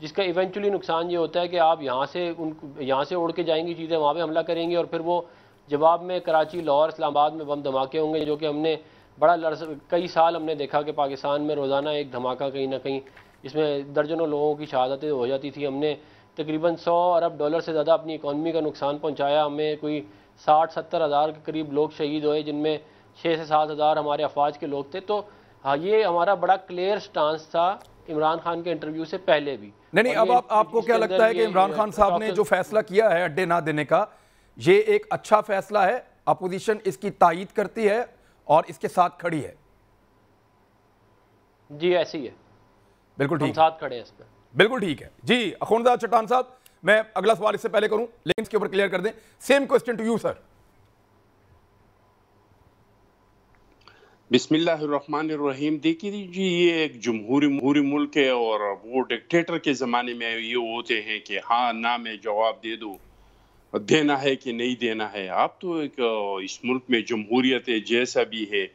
جس کا ایونچولی نقصان یہ ہوتا ہے کہ آپ یہاں سے اڑ کے جائیں گی چیزیں، وہاں پہ حملہ کریں گے، اور پھر وہ جواب میں کراچی، لاہور، اسلام آباد میں بم دھماکے ہوں گے، جو کہ ہم نے کئی سال ہم نے دیکھا کہ پاکستان میں روزانہ ایک دھماکہ کہیں نہ کہیں، اس میں درجنوں لوگوں کی شہادتیں ہو جاتی تھی. ہم نے تقریباً $100 ارب سے زیادہ اپنی اکانومی کا نقصان پہنچایا. ہمیں کوئی 60-70 ہزار کے قریب لوگ شہید ہوئے، جن میں 6 سے 7 ہزار ہمارے افواج کے لوگ تھے. تو یہ ہمارا بڑا کلیئر سٹانس تھا عمران خان کے انٹرویو سے پہلے بھی. نہیں اب آپ کو کیا لگتا ہے کہ عمران خان صاحب نے جو فیصلہ کیا ہے اڈے نہ دینے کا، یہ ایک اچھا فیصلہ ہے؟ اپوزیشن اس کی تائید کرتی ہے اور اس کے ساتھ کھڑی ہے؟ جی ایسی ہے، بالکل ٹھیک، ہم ساتھ کھڑے ہیں اس میں. بالکل ٹھیک ہے. جی اخوندزادہ چٹان صاحب، میں اگلا سوال اس سے پہلے کروں لیکن اس کے اوپر کلیئر کر دیں. Same question to you sir. بسم اللہ الرحمن الرحیم. دیکھیے جی، یہ ایک جمہوری ملک ہے اور وہ ڈکٹیٹر کے زمانے میں یہ ہوتے ہیں کہ ہاں نہ میں جواب دے دو، دینا ہے کہ نہیں دینا ہے. اب تو ایک اس ملک میں جمہوریت جیسا بھی ہے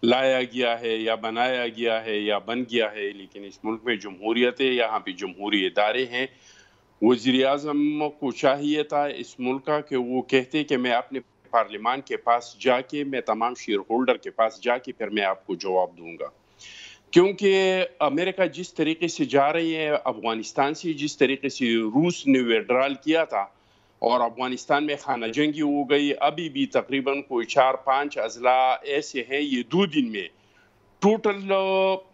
لایا گیا ہے یا بنایا گیا ہے یا بن گیا ہے، لیکن اس ملک میں جمہوریت ہے، یہاں پہ جمہوری ادارے ہیں. وزیر اعظم کو چاہیے تھا اس ملک کا کہ وہ کہتے کہ میں اپنے پارلیمان کے پاس جا کے، میں تمام شیئر ہولڈر کے پاس جا کے پھر میں آپ کو جواب دوں گا. کیونکہ امریکہ جس طریقے سے جا رہی ہے افغانستان سے، جس طریقے سے روس نے ویڈرال کیا تھا اور افغانستان میں خانہ جنگی ہو گئی، ابھی بھی تقریباً کوئی 4-5 اضلاع ایسے ہیں، یہ 2 دن میں ٹوٹل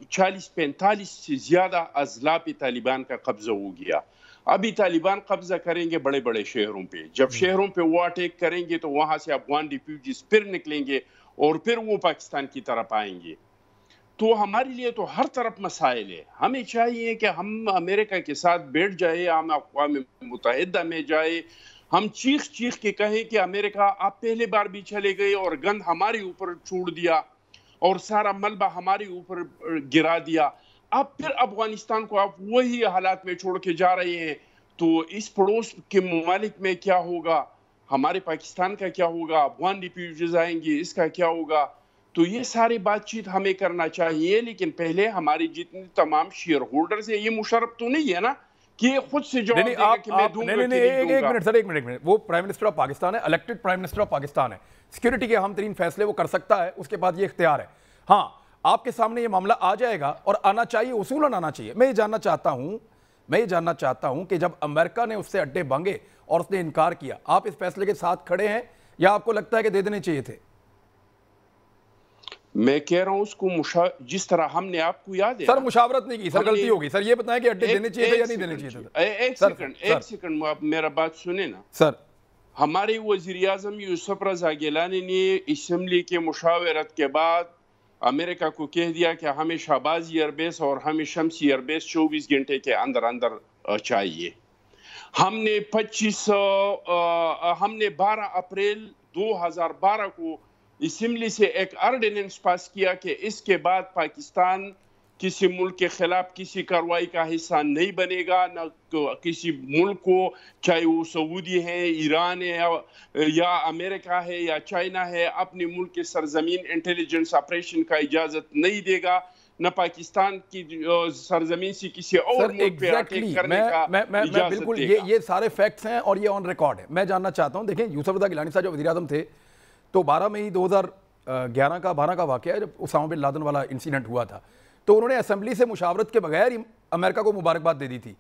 40-45 سے زیادہ اضلاع پہ طالبان کا قبضہ ہو گیا. ابھی طالبان قبضہ کریں گے بڑے بڑے شہروں پہ. جب شہروں پہ وہ اٹیک کریں گے تو وہاں سے افغان ریفیوجیز پھر نکلیں گے اور پھر وہ پاکستان کی طرف آئیں گے. تو ہمارے لیے تو ہر طرف مسائل ہے. ہمیں چاہیے کہ ہم امریکہ کے ساتھ بیٹھ جائے، ہم اقوام متحدہ میں جائے، ہم چیخ کے کہیں کہ امریکہ آپ پہلے بار بھی چلے گئے اور گند ہمارے اوپر چھوڑ دیا اور سارا ملبہ ہمارے اوپر گرا دیا. اب پھر افغانستان کو آپ وہی حالات میں چھوڑ کے جا رہے ہیں. تو اس پڑوس کے ممالک میں کیا ہوگا، ہمارے پاکستان کا کیا ہوگا، افغان ریفیوجیز آئیں گے، اس کا کیا ہوگا. تو یہ ساری بات چیت ہمیں کرنا چاہیے، لیکن پہلے ہماری جتنی تمام شیئر ہولڈرز ہیں، یہ مشرف تو نہیں ہے نا کہ یہ خود سے جواب دے گا کہ میں دوں گا کہ نہیں دوں گا. ایک منٹ وہ پرائم منسٹر آف پاکستان ہے، elected prime minister of Pakistan ہے. سیکیورٹی کے اہم ترین فیصلے وہ کر سکتا ہے، اس کے بعد یہ اختیار ہے. ہاں آپ کے سامنے یہ معاملہ آ جائے گا اور آنا چاہیے، اصولاً آنا چاہیے. میں یہ جاننا چاہتا ہوں کہ جب امریکہ نے اس سے اڈے بھانگے اور اس نے انکار کیا، آپ اس فیصلے کے ساتھ کھڑے ہیں یا آپ کو لگتا ہے کہ دے دینے چاہیے تھے؟ میں کہہ رہا ہوں اس کو جس طرح ہم نے آپ کو یاد ہے سر مشاورت نہیں کی سر، غلطی ہوگی سر. یہ بتائیں کہ اڈے دینے چاہیے تھے یا نہیں دینے چاہیے تھے؟ ایک سیکنڈ میرا بات سنیں نا سر. ہمارے وزیر اعظم یوسف رضا گیلانی نے اسمبلی کے مشاورت کے بعد امریکہ کو کہہ دیا کہ ہمیں شہباز ایئر بیس اور ہمیں شمسی ایئر بیس 24 گھنٹے کے اندر چاہیے. ہم نے 12 اپریل 2012 کو اسمبلی سے ایک آرڈیننس پاس کیا کہ اس کے بعد پاکستان کسی ملک کے خلاف کسی کارروائی کا حصہ نہیں بنے گا، نہ کسی ملک کو، چاہے وہ سعودی ہے، ایران ہے یا امریکہ ہے یا چائنا ہے، اپنے ملک کے سرزمین انٹیلیجنس آپریشن کا اجازت نہیں دے گا، نہ پاکستان کی سرزمین سے کسی اور ملک پہ اٹیک کرنے کا اجازت دے گا. یہ سارے فیکٹس ہیں اور یہ آن ریکارڈ ہے. میں جاننا چاہتا ہوں، دیکھیں یوسف رضا گیلانی صاحب جو وزیر اعظم تھے تو 12 مئی 2011 کا واقعہ ہے جب اسامہ بن لادن والا انسیڈنٹ ہوا تھا، تو انہوں نے اسمبلی سے مشاورت کے بغیر امریکہ کو مبارکباد دے دی تھی.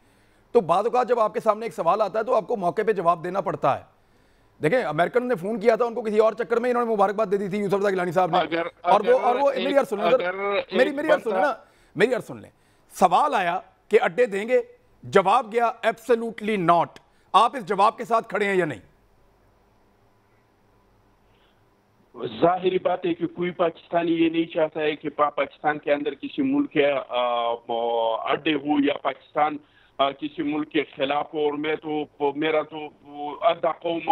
تو بعض اوقات جب آپ کے سامنے ایک سوال آتا ہے تو آپ کو موقع پہ جواب دینا پڑتا ہے. دیکھیں امریکن نے فون کیا تھا ان کو کسی اور چکر میں، انہوں نے مبارکباد دے دی تھی یوسف رضا گیلانی صاحب نے. اور وہ میری عرض سن لیں. سوال آیا کہ اڈے دیں گے، جواب گیا ایبسلیوٹلی ناٹ. آپ اس جواب کے ساتھ کھڑے ہیں یا نہیں؟ ظاہری بات ہے کہ کوئی پاکستانی یہ نہیں چاہتا ہے کہ پاکستان کے اندر کسی ملک کے اڈے ہو یا پاکستان کسی ملک کے خلاف ہو. اور میرا تو ادھا قوم،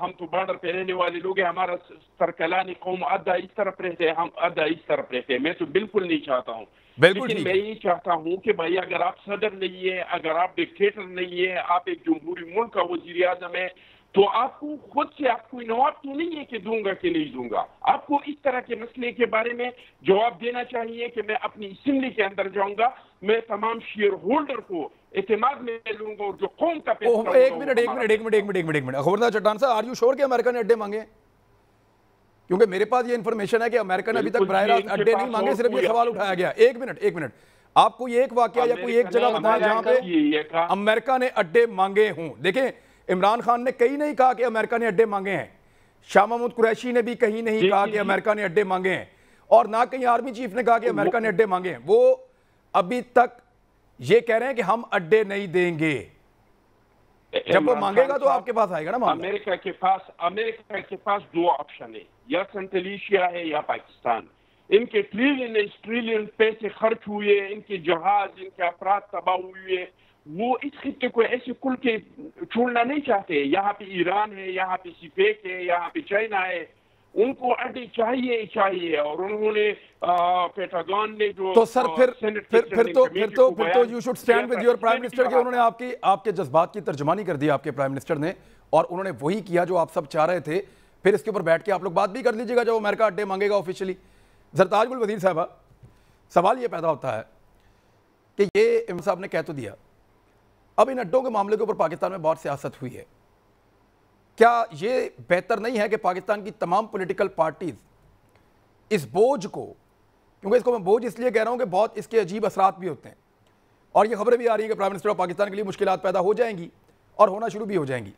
ہم تو بارڈر پہ رہنے والے لوگ ہیں، ہمارا سرکلانی قوم ادھا اس طرف رہتے ہیں، ہم ادھا اس طرف رہتے ہیں. میں تو بالکل نہیں چاہتا ہوں. لیکن میں یہ چاہتا ہوں کہ بھائی اگر آپ صدر نہیں ہے، اگر آپ ڈکٹیٹر نہیں ہے، آپ ایک جمہوری ملک کا وزیر اعظم ہے، تو آپ کو خود سے آپ کو جواب تو نہیں ہے کہ دوں گا کہ نہیں دوں گا. آپ کو اس طرح کے مسئلے کے بارے میں جواب دینا چاہیے کہ میں اپنی اسمبلی کے اندر جاؤں گا, میں تمام شیئر ہولڈر کو اعتماد میں لوں گا اور جو قوم کا پیسہ. ایک منٹ خبردار چٹان صاحب, آر یو شور کہ امریکہ نے اڈے مانگے؟ کیونکہ میرے پاس یہ انفارمیشن ہے کہ امریکہ نے ابھی تک براہ راست اڈے نہیں مانگے, صرف یہ سوال اٹھایا گیا. ایک منٹ آپ کو یہ ایک واقعہ یا کوئی ایک جگہ بتائیں جہاں پہ امریکہ نے اڈے مانگے ہوں. دیکھیں عمران خان نے کہیں نہیں کہا کہ امریکہ نے اڈے مانگے ہیں, شاہ محمود قریشی نے بھی کہیں نہیں کہا کہ امریکہ نے اڈے مانگے ہیں, اور نہ کہیں آرمی چیف نے کہا کہ امریکہ نے اڈے مانگے ہیں. وہ ابھی تک یہ کہہ رہے ہیں کہ ہم اڈے نہیں دیں گے. جب وہ مانگے گا تو آپ کے پاس آئے گا نا معاملہ. امریکہ کے پاس دو آپشن ہے, یا سنٹرل ایشیا ہے یا پاکستان. ان کے ٹریلین پیسے خرچ ہوئے, ان کے جہاز, ان کے افراد تباہ ہوئے, وہ اس خطے کو ایسے کل کے چھوڑنا نہیں چاہتے. یہاں پہ ایران ہے, یہاں پہ سیپیک ہے, یہاں پہ چائنا ہے, ان کو اڈے چاہیے. اور انہوں نے پیٹاگون نے جو تو سر پھر تو you should stand with your prime minister کہ انہوں نے آپ کے جذبات کی ترجمانی کر دی آپ کے پرائم منسٹر نے, اور انہوں نے وہی کیا جو آپ سب چاہ رہے تھے. پھر اس کے اوپر بیٹھ کے آپ لوگ بات بھی کر لیجیے گا جب امریکہ اڈے مانگے گا آفیشلی. زرتاج گل وزیر صاحبہ, سوال یہ پیدا ہوتا ہے کہ یہ امام صاحب نے کہہ تو دیا, اب ان اڈوں کے معاملے کے اوپر پاکستان میں بہت سیاست ہوئی ہے. کیا یہ بہتر نہیں ہے کہ پاکستان کی تمام پولیٹیکل پارٹیز اس بوجھ کو, کیونکہ اس کو میں بوجھ اس لیے کہہ رہا ہوں کہ بہت اس کے عجیب اثرات بھی ہوتے ہیں, اور یہ خبریں بھی آ رہی ہیں کہ پرائم منسٹر آف پاکستان کے لیے مشکلات پیدا ہو جائیں گی اور ہونا شروع بھی ہو جائیں گی,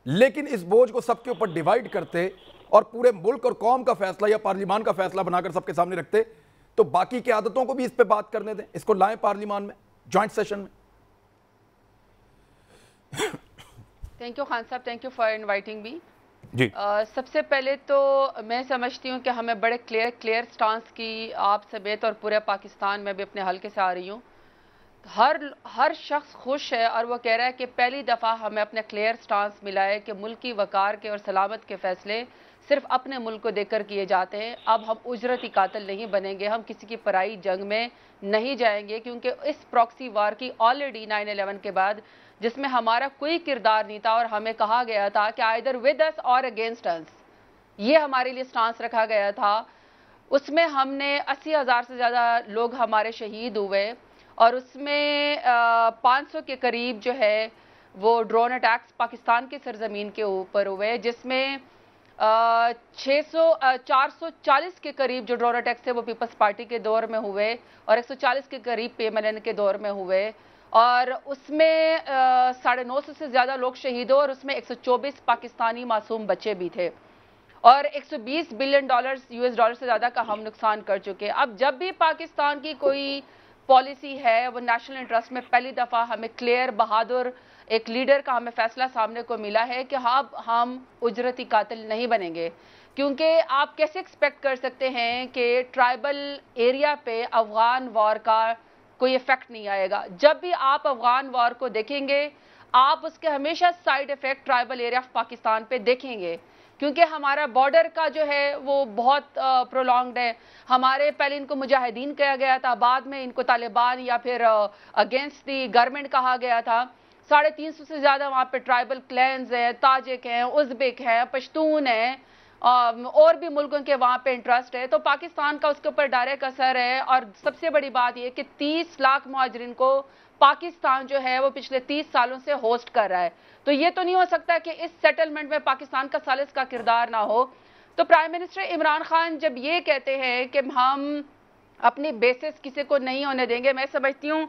لیکن اس بوجھ کو سب کے اوپر ڈیوائیڈ کرتے اور پورے ملک اور قوم کا فیصلہ یا پارلیمان کا فیصلہ بنا کر سب کے سامنے رکھتے, تو باقی قیادتوں کو بھی اس پہ بات کرنے دیں, اس کو لائیں پارلیمان میں جوائنٹ سیشن میں. تھینک یو خان صاحب, thank you for inviting me. جی سب سے پہلے تو میں سمجھتی ہوں کہ ہمیں بڑے کلیئر سٹانس کی آپ سمیت اور پورے پاکستان میں بھی اپنے حلقے سے آ رہی ہوں. ہر شخص خوش ہے اور وہ کہہ رہا ہے کہ پہلی دفعہ ہمیں اپنے کلیئر سٹانس ملا ہے کہ ملکی وقار کے اور سلامت کے فیصلے صرف اپنے ملک کو دیکھ کر کیے جاتے ہیں. اب ہم اجرتی قاتل نہیں بنیں گے, ہم کسی کی پرائی جنگ میں نہیں جائیں گے, کیونکہ اس پراکسی وار کی آلریڈی 9/11 کے بعد جس میں ہمارا کوئی کردار نہیں تھا اور ہمیں کہا گیا تھا کہ آئیدر ود اس اور اگینسٹ اس, یہ ہمارے لیے سٹانس رکھا گیا تھا. اس میں ہم نے 80,000 سے زیادہ لوگ ہمارے شہید ہوئے, اور اس میں 500 کے قریب جو ہے وہ ڈرون اٹیکس پاکستان کی سرزمین کے اوپر ہوئے, جس میں 440 کے قریب جو ڈرون اٹیکس تھے وہ پیپلز پارٹی کے دور میں ہوئے, اور 140 کے قریب PMLN کے دور میں ہوئے, اور اس میں 950 سے زیادہ لوگ شہید ہوئے, اور اس میں 124 پاکستانی معصوم بچے بھی تھے, اور $120 بلین US سے زیادہ کا ہم نقصان کر چکے. اب جب بھی پاکستان کی کوئی پالیسی ہے وہ نیشنل انٹرسٹ میں, پہلی دفعہ ہمیں کلیئر بہادر ایک لیڈر کا ہمیں فیصلہ سامنے کو ملا ہے کہ ہم اجرتی قاتل نہیں بنیں گے. کیونکہ آپ کیسے ایکسپیکٹ کر سکتے ہیں کہ ٹرائبل ایریا پہ افغان وار کا کوئی ایفیکٹ نہیں آئے گا. جب بھی آپ افغان وار کو دیکھیں گے آپ اس کے ہمیشہ side effect tribal area of Pakistan پہ دیکھیں گے, کیونکہ ہمارا بارڈر کا جو ہے وہ بہت پرولونگڈ ہے. ہمارے پہلے ان کو مجاہدین کہا گیا تھا, بعد میں ان کو طالبان یا پھر اگینسٹ دی گورنمنٹ کہا گیا تھا. 350 سے زیادہ وہاں پہ ٹرائبل کلینز ہیں, تاجک ہیں, ازبک ہیں, پشتون ہیں, اور بھی ملکوں کے وہاں پہ انٹرسٹ ہے. تو پاکستان کا اس کے اوپر ڈائریکٹ اثر ہے, اور سب سے بڑی بات یہ کہ 30 لاکھ مہاجرین کو پاکستان جو ہے وہ پچھلے 30 سالوں سے ہوسٹ کر رہا ہے. تو یہ تو نہیں ہو سکتا کہ اس سیٹلمنٹ میں پاکستان کا ثالث کا کردار نہ ہو. تو پرائم منسٹر عمران خان جب یہ کہتے ہیں کہ ہم اپنی بیسس کسی کو نہیں ہونے دیں گے, میں سمجھتی ہوں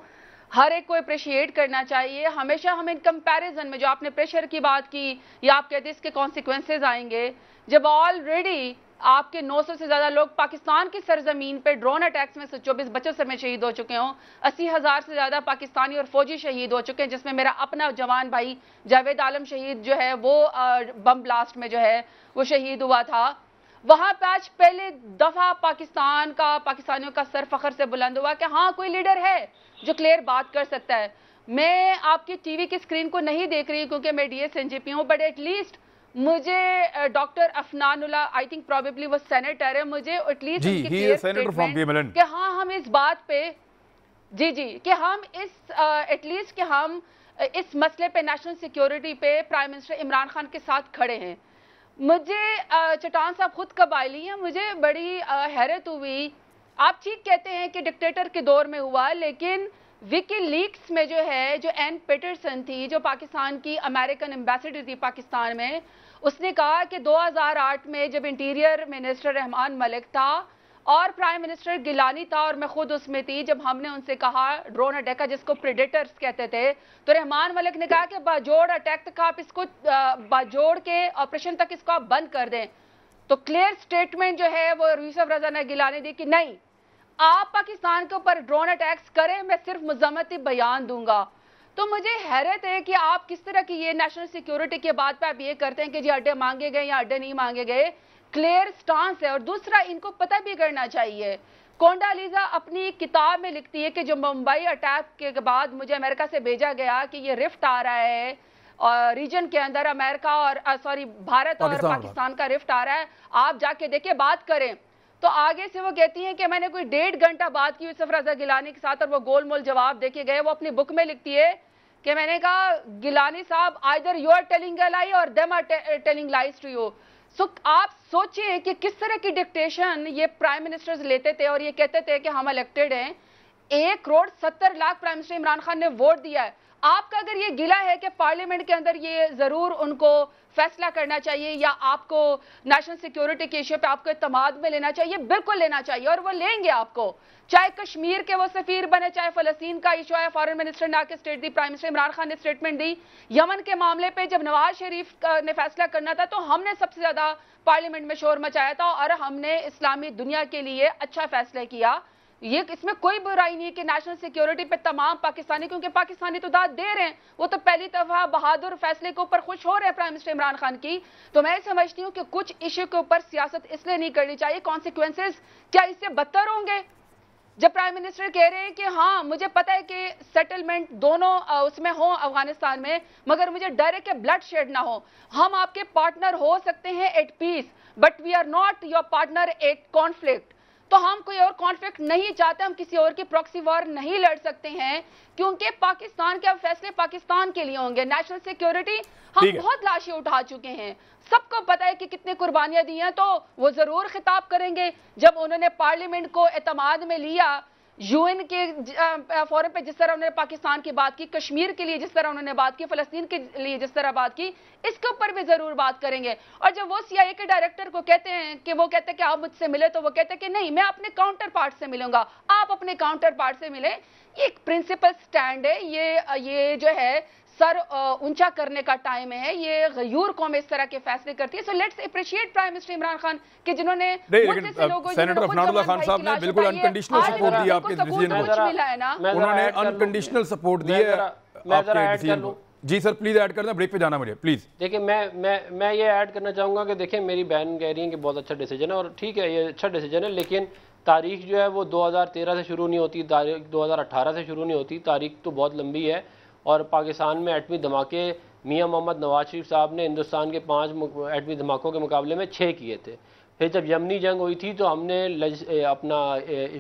ہر ایک کو اپریشیٹ کرنا چاہیے. ہمیشہ ہمیں کمپیریزن میں جو آپ نے پریشر کی بات کی یا آپ کہتے ہیں اس کے کانسیکوینسز آئیں گے, جب آلریڈی آپ کے 900 سے زیادہ لوگ پاکستان کی سرزمین پہ ڈرون اٹیکس میں 124 بچوں سمیت شہید ہو چکے ہوں, 80,000 سے زیادہ پاکستانی اور فوجی شہید ہو چکے ہیں, جس میں میرا اپنا جوان بھائی جاوید عالم شہید جو ہے وہ بم بلاسٹ میں جو ہے وہ شہید ہوا تھا. وہاں پہ آج پہلے دفعہ پاکستانیوں کا سر فخر سے بلند ہوا کہ ہاں کوئی لیڈر ہے جو کلیئر بات کر سکتا ہے. میں آپ کی ٹی وی کی اسکرین کو نہیں دیکھ رہی کیونکہ میں DSNGP ہوں, بٹ ایٹ لیسٹ مجھے doctor Afnan Allah I think probably وہ سینیٹر ہے, مجھے ایٹ لیسٹ کہ ہاں ہم اس بات پہ جی جی کہ ہم ایٹ لیسٹ کہ ہم اس مسئلے پہ نیشنل سیکیورٹی پہ پرائم منسٹر عمران خان کے ساتھ کھڑے ہیں. مجھے چٹان صاحب خود قبائلی ہیں, مجھے بڑی حیرت ہوئی. آپ ٹھیک کہتے ہیں کہ ڈکٹیٹر کے دور میں ہوا, لیکن وکی لیکس میں جو ہے, جو این پیٹرسن تھی, جو پاکستان کی امریکن ایمبیسڈر تھی پاکستان میں, اس نے کہا کہ 2008 میں جب انٹیریئر منسٹر رحمان ملک تھا اور پرائم منسٹر گیلانی تھا, اور میں خود اس میں تھی, جب ہم نے ان سے کہا ڈرون اٹیک کا, جس کو پریڈیٹرز کہتے تھے, تو رحمان ملک نے کہا کہ باجوڑ اٹیک تک آپ اس کو, باجوڑ کے آپریشن تک اس کو آپ بند کر دیں. تو کلیئر سٹیٹمنٹ جو ہے وہ یوسف رضا نے گیلانی دی کہ نہیں, آپ پاکستان کے اوپر ڈرون اٹیکس کریں, میں صرف مذمتی بیان دوں گا. تو مجھے حیرت ہے کہ آپ کس طرح کی یہ نیشنل سیکیورٹی کے بات پہ آپ یہ کرتے ہیں کہ جی اڈے مانگے گئے یا اڈے نہیں مانگے گئے. کلیئر سٹانس ہے. اور دوسرا, ان کو پتہ بھی کرنا چاہیے, کونڈا لیزا اپنی کتاب میں لکھتی ہے کہ جو ممبئی اٹیک کے بعد مجھے امریکہ سے بھیجا گیا کہ یہ رفٹ آ رہا ہے اور ریجن کے اندر, امریکہ اور بھارت اور پاکستان کا رفٹ آ رہا ہے, آپ جا کے دیکھیں, بات کریں. تو آگے سے وہ کہتی ہیں کہ میں نے کوئی 1.5 گھنٹہ بات کی یوسف رضا گیلانی کے ساتھ, اور وہ گول مول جواب دے کے گئے. وہ اپنی بک میں لکھتی ہے کہ میں نے کہا گیلانی صاحب, either you are telling a lie or them are telling lies to you. سو آپ سوچیں کہ کس طرح کی ڈکٹیشن یہ پرائم منسٹرز لیتے تھے, اور یہ کہتے تھے کہ ہم الیکٹڈ ہیں. 1,70,00,000 پرائم منسٹر عمران خان نے ووٹ دیا ہے. آپ کا اگر یہ گلہ ہے کہ پارلیمنٹ کے اندر یہ ضرور ان کو فیصلہ کرنا چاہیے, یا آپ کو نیشنل سیکیورٹی کے ایشو پہ آپ کو اعتماد میں لینا چاہیے, بالکل لینا چاہیے, اور وہ لیں گے آپ کو, چاہے کشمیر کے وہ سفیر بنے, چاہے فلسطین کا ایشو ہے, فارن منسٹر نے آ کے اسٹیٹ دی, پرائم منسٹر عمران خان نے اسٹیٹمنٹ دی. یمن کے معاملے پہ جب نواز شریف نے فیصلہ کرنا تھا تو ہم نے سب سے زیادہ پارلیمنٹ میں شور مچایا تھا, اور ہم نے اسلامی دنیا کے لیے اچھا فیصلہ کیا. یہ اس میں کوئی برائی نہیں ہے کہ نیشنل سیکیورٹی پہ تمام پاکستانی, کیونکہ پاکستانی تو داد دے رہے ہیں, وہ تو پہلی دفعہ بہادر فیصلے کے اوپر خوش ہو رہے ہیں پرائم منسٹر عمران خان کی. تو میں سمجھتی ہوں کہ کچھ ایشو کے اوپر سیاست اس لیے نہیں کرنی چاہیے, کانسیکوینسز کیا اس سے بدتر ہوں گے. جب پرائم منسٹر کہہ رہے ہیں کہ ہاں مجھے پتا ہے کہ سیٹلمنٹ دونوں اس میں ہوں افغانستان میں, مگر مجھے ڈر ہے کہ بلڈ شیڈ نہ ہو. ہم آپ کے پارٹنر ہو سکتے ہیں at peace, but we are not your partner at conflict. تو ہم کوئی اور کانفلکٹ نہیں چاہتے, ہم کسی اور کی پراکسی وار نہیں لڑ سکتے ہیں, کیونکہ پاکستان کے فیصلے پاکستان کے لیے ہوں گے. نیشنل سیکیورٹی ہم بہت لاشیں اٹھا چکے ہیں, سب کو پتا ہے کہ کتنے قربانیاں دی ہیں, تو وہ ضرور خطاب کریں گے جب انہوں نے پارلیمنٹ کو اعتماد میں لیا. یو این کے فورم پہ جس طرح انہوں نے پاکستان کی بات کی, کشمیر کے لیے جس طرح انہوں نے بات کی, فلسطین کے لیے جس طرح بات کی, اس کے اوپر بھی ضرور بات کریں گے. اور جب وہ سی آئی اے کے ڈائریکٹر کو کہتے ہیں کہ وہ کہتے ہیں کہ آپ مجھ سے ملے, تو وہ کہتے ہیں کہ نہیں, میں اپنے کاؤنٹر پارٹ سے ملوں گا, آپ اپنے کاؤنٹر پارٹ سے ملیں. یہ ایک پرنسپل سٹینڈ ہے, یہ جو ہے سر اونچا کرنے کا ٹائم ہے. یہ غیور قوم اس طرح کے فیصلے کرتی ہے. So let's appreciate prime minister Imran Khan کہ جنہوں نے سینیٹر افنان اللہ خان صاحب نے بالکل انکنڈیشنل سپورٹ دیا آپ کے ڈیسیژن کو, انہوں نے انکنڈیشنل سپورٹ دی ہے آپ کے ڈیسیژن کو. جی سر پلیز ایڈ کرنا, بریک پہ جانا مجھے پلیز. دیکھیں میں یہ ایڈ کرنا چاہوں گا کہ دیکھیں میری بہن کہہ رہی ہیں کہ بہت اچھا ڈیسیجن ہے, اور ٹھیک ہے یہ اچھا ڈیسیجن ہے, لیکن تاریخ جو ہے وہ 2013 سے شروع نہیں ہوتی, تاریخ 2018 سے شروع نہیں ہوتی, تاریخ تو بہت لمبی ہے. اور پاکستان میں ایٹمی دھماکے میاں محمد نواز شریف صاحب نے ہندوستان کے 5 ایٹمی دھماکوں کے مقابلے میں 6 کیے تھے. پھر جب یمنی جنگ ہوئی تھی تو ہم نے اپنا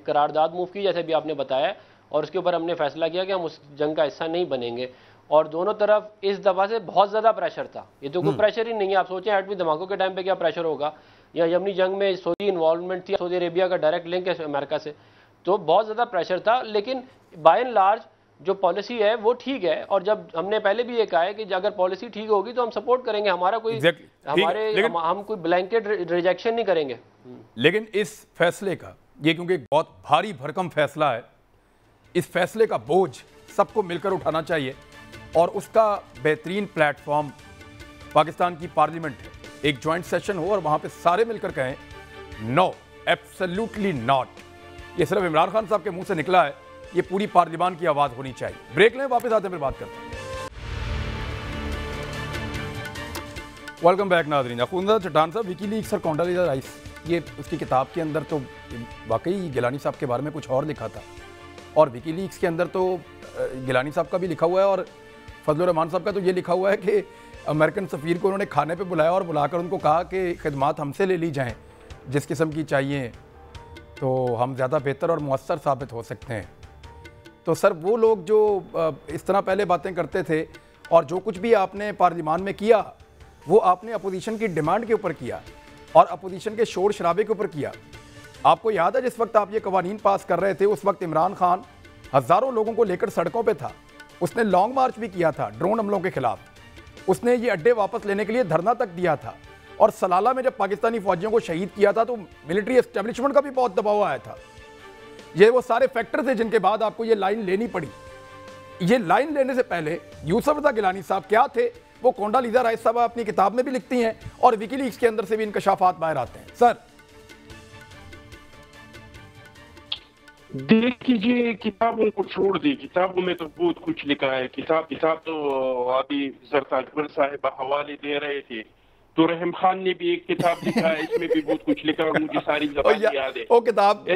قرارداد موو کی, جیسے بھی آپ نے بتایا, اور اس کے اوپر ہم نے فیصلہ کیا کہ ہم اس جنگ کا حصہ نہیں بنیں گے. اور دونوں طرف اس دفعہ سے بہت زیادہ پریشر تھا, یہ تو کوئی پریشر ہی نہیں ہے. آپ سوچیں ایٹمی دھماکوں کے ٹائم پہ کیا پریشر ہوگا, یا یمنی جنگ میں سعودی انوالومنٹ تھی, سعودی عربیہ کا ڈائریکٹ لنک ہے امریکہ سے, تو بہت زیادہ پریشر تھا. لیکن بائی اینڈ لارج جو پالیسی ہے وہ ٹھیک ہے, اور جب ہم نے پہلے بھی یہ کہا ہے کہ اگر پالیسی ٹھیک ہوگی تو ہم سپورٹ کریں گے, ہمارا کوئی ہم کوئی بلینکٹ ریجیکشن نہیں کریں گے. لیکن اس فیصلے کا یہ کیونکہ بہت بھاری بھرکم فیصلہ ہے, اس فیصلے کا بوجھ سب کو مل کر اٹھانا چاہیے, اور اس کا بہترین پلیٹ فارم پاکستان کی پارلیمنٹ ہے. ایک جوائنٹ سیشن ہو اور وہاں پہ سارے مل کر کہیں نو, ایبسلیوٹلی ناٹ. یہ صرف عمران خان صاحب کے منہ سے نکلا ہے, یہ پوری پارلیمان کی آواز ہونی چاہیے. بریک لیں, واپس آتے ہیں پھر بات کرتے ہیں. ویلکم بیک ناظرین. اخوندہ چٹان صاحب, وکی لیکس اور کونڈا لیزا رائس, یہ اس کی کتاب کے اندر تو واقعی گیلانی صاحب کے بارے میں کچھ اور لکھا تھا, اور وکی لیکس کے اندر تو گیلانی صاحب کا بھی لکھا ہوا ہے, اور فضل الرحمان صاحب کا تو یہ لکھا ہوا ہے کہ امریکن سفیر کو انہوں نے کھانے پہ بلایا اور بلا کر ان کو کہا کہ خدمات ہم سے لے لی جائیں جس قسم کی چاہیے, تو ہم زیادہ بہتر اور مؤثر ثابت ہو سکتے ہیں. تو سر وہ لوگ جو اس طرح پہلے باتیں کرتے تھے اور جو کچھ بھی آپ نے پارلیمان میں کیا وہ آپ نے اپوزیشن کی ڈیمانڈ کے اوپر کیا اور اپوزیشن کے شور شرابے کے اوپر کیا. آپ کو یاد ہے جس وقت آپ یہ قوانین پاس کر رہے تھے اس وقت عمران خان ہزاروں لوگوں کو لے کر سڑکوں پہ تھا. اس نے لانگ مارچ بھی کیا تھا ڈرون حملوں کے خلاف. اس نے یہ اڈے واپس لینے کے لیے دھرنا تک دیا تھا. اور سلالہ میں جب پاکستانی فوجیوں کو شہید کیا تھا تو ملٹری اسٹیبلشمنٹ کا بھی بہت دباؤ آیا تھا. یہ وہ سارے فیکٹر تھے جن کے بعد آپ کو یہ لائن لینی پڑی. یہ لائن لینے سے پہلے یوسف رضا گیلانی صاحب کیا تھے وہ کونڈا لیزا رائس صاحب اپنی کتاب میں بھی لکھتی ہیں اور ویکی لیکس کے اندر سے بھی انکشافات باہر آتے ہیں. سر دیکھیے کتابوں کو چھوڑ دی, کتابوں میں تو بہت کچھ لکھا ہے. کتاب تو ابھی زرتاج اکبر صاحب حوالے دے رہے تھے تو رحم خان نے بھی ایک کتاب لکھا ہے, اس میں بھی بہت کچھ لکھا ہے, مجھے ساری زبان یاد ہے. وہ کتاب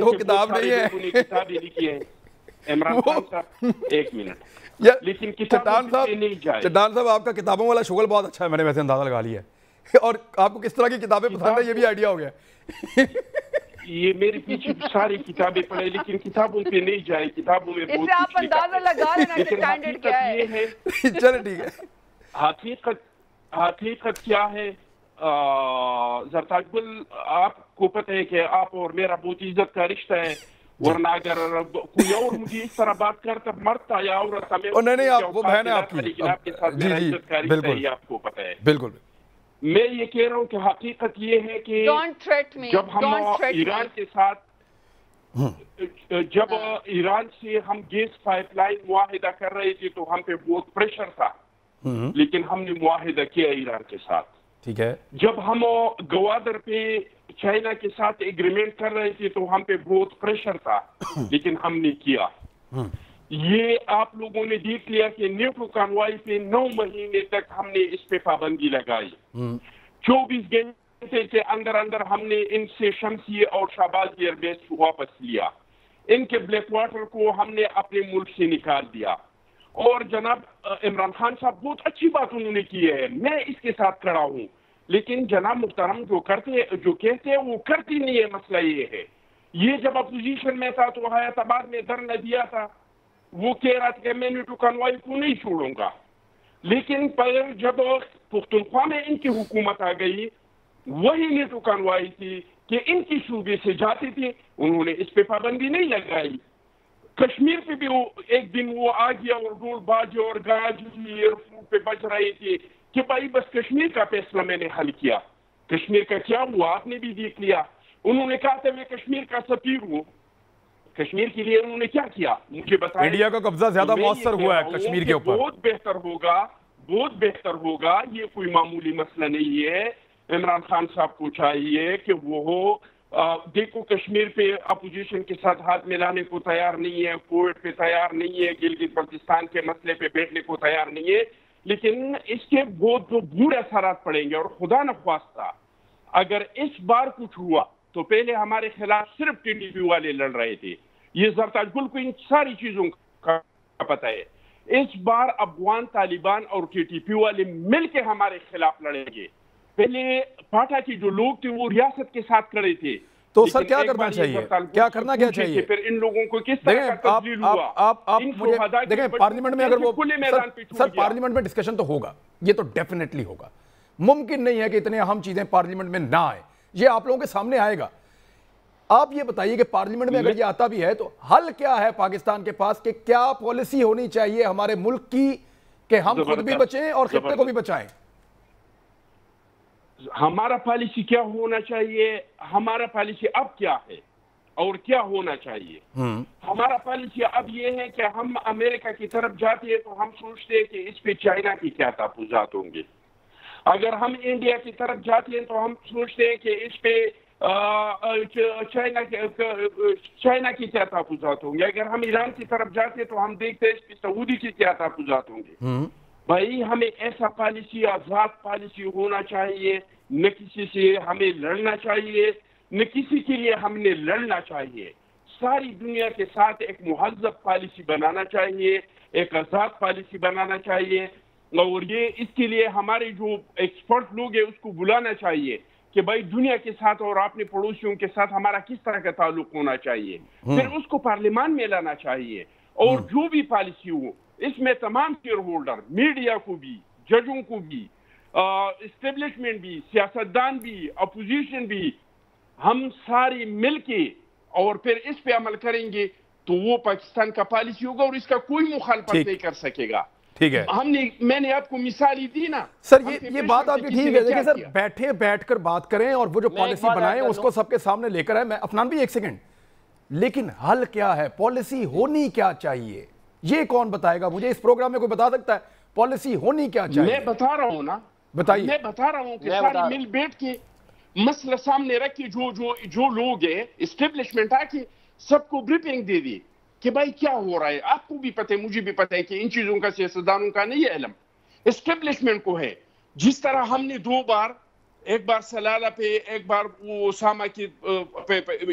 نہیں ہے, کتابیں لکھی ہے عمران خان صاحب. ایک منٹ, لیکن چٹان صاحب آپ کا کتابوں والا شغل بہت اچھا ہے, میں نے ویسے اندازہ لگا لیا ہے. اور آپ کو کس طرح کی کتابیں پسند ہے یہ بھی آئیڈیا ہو گیا. یہ میرے پیچھے ساری کتابیں پڑھے لیکن کتابوں پہ نہیں جائے, کتابوں میں اس سے آپ اندازہ لگا لینا کہ اسٹینڈرڈ کیا ہے. یہ ہے چلے ٹھیک ہے, حقیقت کیا ہے. زرتاج گل آپ کو پتہ ہے کہ آپ اور میرا بہت عزت کا رشتہ ہے, ورنہ اگر کوئی اور مجھے اس طرح بات کرتا مرتا یا عورت میں نہیں آپ وہ بہن ہے آپ کی, لیکن آپ کے ساتھ میرا عزت کا رشتہ ہے, آپ کو پتہ ہے. بالکل میں یہ کہہ رہا ہوں کہ حقیقت یہ ہے کہ جب ہم ایران کے ساتھ جب ایران سے ہم گیس پائپ لائن معاہدہ کر رہے تھے تو ہم پہ بہت پریشر تھا, لیکن ہم نے معاہدہ کیا ایران کے ساتھ. ٹھیک ہے. جب ہم گوادر پہ چائنا کے ساتھ ایگریمنٹ کر رہے تھے تو ہم پہ بہت پریشر تھا, لیکن ہم نے کیا. یہ آپ لوگوں نے دیکھ لیا کہ نیٹو کانوائی پہ 9 مہینے تک ہم نے اس پہ پابندی لگائی. 24 گھنٹے کے اندر ہم نے ان سے شمسی اور شہباز ایئر بیس واپس لیا. ان کے بلیک واٹر کو ہم نے اپنے ملک سے نکال دیا. اور جناب عمران خان صاحب بہت اچھی بات انہوں نے کی ہے, میں اس کے ساتھ کھڑا ہوں, لیکن جناب محترم جو کہتے ہیں وہ کرتی نہیں ہے. مسئلہ یہ ہے, یہ جب اپوزیشن میں تھا تو حیات آباد میں دھرنا دیا تھا, وہ کہہ رہا تھا کہ میں نیٹو کانوائی کو نہیں چھوڑوں گا, لیکن جب پختونخوا میں ان کی حکومت آ گئی, وہی نیٹو کانوائی تھی کہ ان کی صوبے سے جاتی تھی, انہوں نے اس پہ پابندی نہیں لگائی. کشمیر پہ بھی ایک دن وہ آ گیا اور ڈول باجے اور گاج ایئرپورٹ پہ بج رہی تھی کہ بھائی بس کشمیر کا فیصلہ میں نے حل کیا. کشمیر کا کیا ہوا آپ نے بھی دیکھ لیا. انہوں نے کہا تھا میں کشمیر کا سفیر ہوں. کشمیر کے لیے انہوں نے کیا کیا مجھے بتائیں. انڈیا کا قبضہ زیادہ مؤثر ہوا ہے کشمیر کے اوپر. بہت بہتر ہوگا, یہ کوئی معمولی مسئلہ نہیں ہے. عمران خان صاحب کو چاہیے کہ وہ دیکھو کشمیر پہ اپوزیشن کے ساتھ ہاتھ ملانے کو تیار نہیں ہے, کویت پہ تیار نہیں ہے, گلگت بلتستان کے مسئلے پہ بیٹھنے کو تیار نہیں ہے, لیکن اس کے بہت جو برے اثرات پڑیں گے. اور خدا نخواستہ اگر اس بار کچھ ہوا تو پہلے ہمارے خلاف صرف ٹی ٹی پی والے لڑ رہے تھے, یہ زرتاج گل کو ان ساری چیزوں کا پتہ ہے. اس بار افغان طالبان اور ٹی ٹی پی والے مل کے ہمارے خلاف لڑیں گے. پہلے پاٹا کے جو لوگ تھے وہ ریاست کے ساتھ کھڑے تھے, تو سر کیا کرنا چاہیے, کیا کرنا کیا چاہیے پھر ان لوگوں کو کس طرح کا تبدیل ہوا. آپ مجھے دیکھیں پارلیمنٹ میں اگر وہ سر پارلیمنٹ میں ڈسکشن تو ہوگا, یہ تو ڈیفینیٹلی ہوگا. ممکن نہیں ہے کہ اتنے اہم چیزیں پارلیمنٹ میں نہ آئیں, یہ آپ لوگوں کے سامنے آئے گا. آپ یہ بتائیے کہ پارلیمنٹ میں اگر یہ آتا بھی ہے تو حل کیا ہے پاکستان کے پاس, کہ کیا پالیسی ہونی چاہیے ہمارے ملک کی کہ ہم خود بھی بچیں اور خطے کو بھی بچائیں. ہمارا پالیسی کیا ہونا چاہیے, ہمارا پالیسی اب کیا ہے اور کیا ہونا چاہیے. ہمارا پالیسی اب یہ ہے کہ ہم امریکہ کی طرف جاتے ہیں تو ہم سوچتے ہیں کہ اس پہ چائنا کی کیا تحفظات ہوں گے. اگر ہم انڈیا کی طرف جاتے ہیں تو ہم سوچتے ہیں کہ اس پہ چائنا کی کیا تحفظات ہوں گے. اگر ہم ایران کی طرف جاتے ہیں تو ہم دیکھتے ہیں اس پہ سعودی کی کیا تحفظات ہوں گے. بھائی ہمیں ایسا پالیسی آزاد پالیسی ہونا چاہیے, نہ کسی سے ہمیں لڑنا چاہیے, نہ کسی کے لیے ہم نے لڑنا چاہیے. ساری دنیا کے ساتھ ایک مہذب پالیسی بنانا چاہیے, ایک آزاد پالیسی بنانا چاہیے. اور یہ اس کے لیے ہمارے جو ایکسپرٹ لوگ ہیں اس کو بلانا چاہیے کہ بھائی دنیا کے ساتھ اور اپنے پڑوسیوں کے ساتھ ہمارا کس طرح کا تعلق ہونا چاہیے. پھر اس کو پارلیمان میں لانا چاہیے اور جو بھی پالیسی ہو اس میں تمام شیئر ہولڈر، میڈیا کو بھی، ججوں کو بھی، اسٹیبلشمنٹ بھی، سیاستدان بھی، اپوزیشن بھی، ہم ساری مل کے اور پھر اس پہ عمل کریں گے تو وہ پاکستان کا پالیسی ہوگا اور اس کا کوئی مخالفت نہیں کر سکے گا. ٹھیک ہے، میں نے آپ کو مثالی دی نا سر. یہ بات آپ کی ٹھیک ہے. دیکھیں سر، بیٹھ کر بات کریں اور وہ جو پالیسی بنائیں اس کو سب کے سامنے لے کر آئے. میں افنان بھی ایک سیکنڈ، لیکن حل کیا ہے؟ پالیسی ہونی کیا چاہیے یہ کون بتائے گا مجھے؟ اس پروگرام میں کوئی بتا سکتا ہے پالیسی ہونی کیا چاہیے؟ میں بتا رہا ہوں نا، بتائیے. میں بتا رہا ہوں کہ ساری مل بیٹھ کے مسئلہ سامنے رکھ کے جو لوگ ہیں اسٹیبلشمنٹ آ کے سب کو بریفنگ دے دی کہ بھائی کیا ہو رہا ہے. آپ کو بھی پتہ ہے، مجھے بھی پتہ ہے کہ ان چیزوں کا سیاستدانوں کا نہیں ہے علم، اسٹیبلشمنٹ کو ہے. جس طرح ہم نے دو بار، ایک بار سلالہ پہ، ایک بار وہ اسامہ کی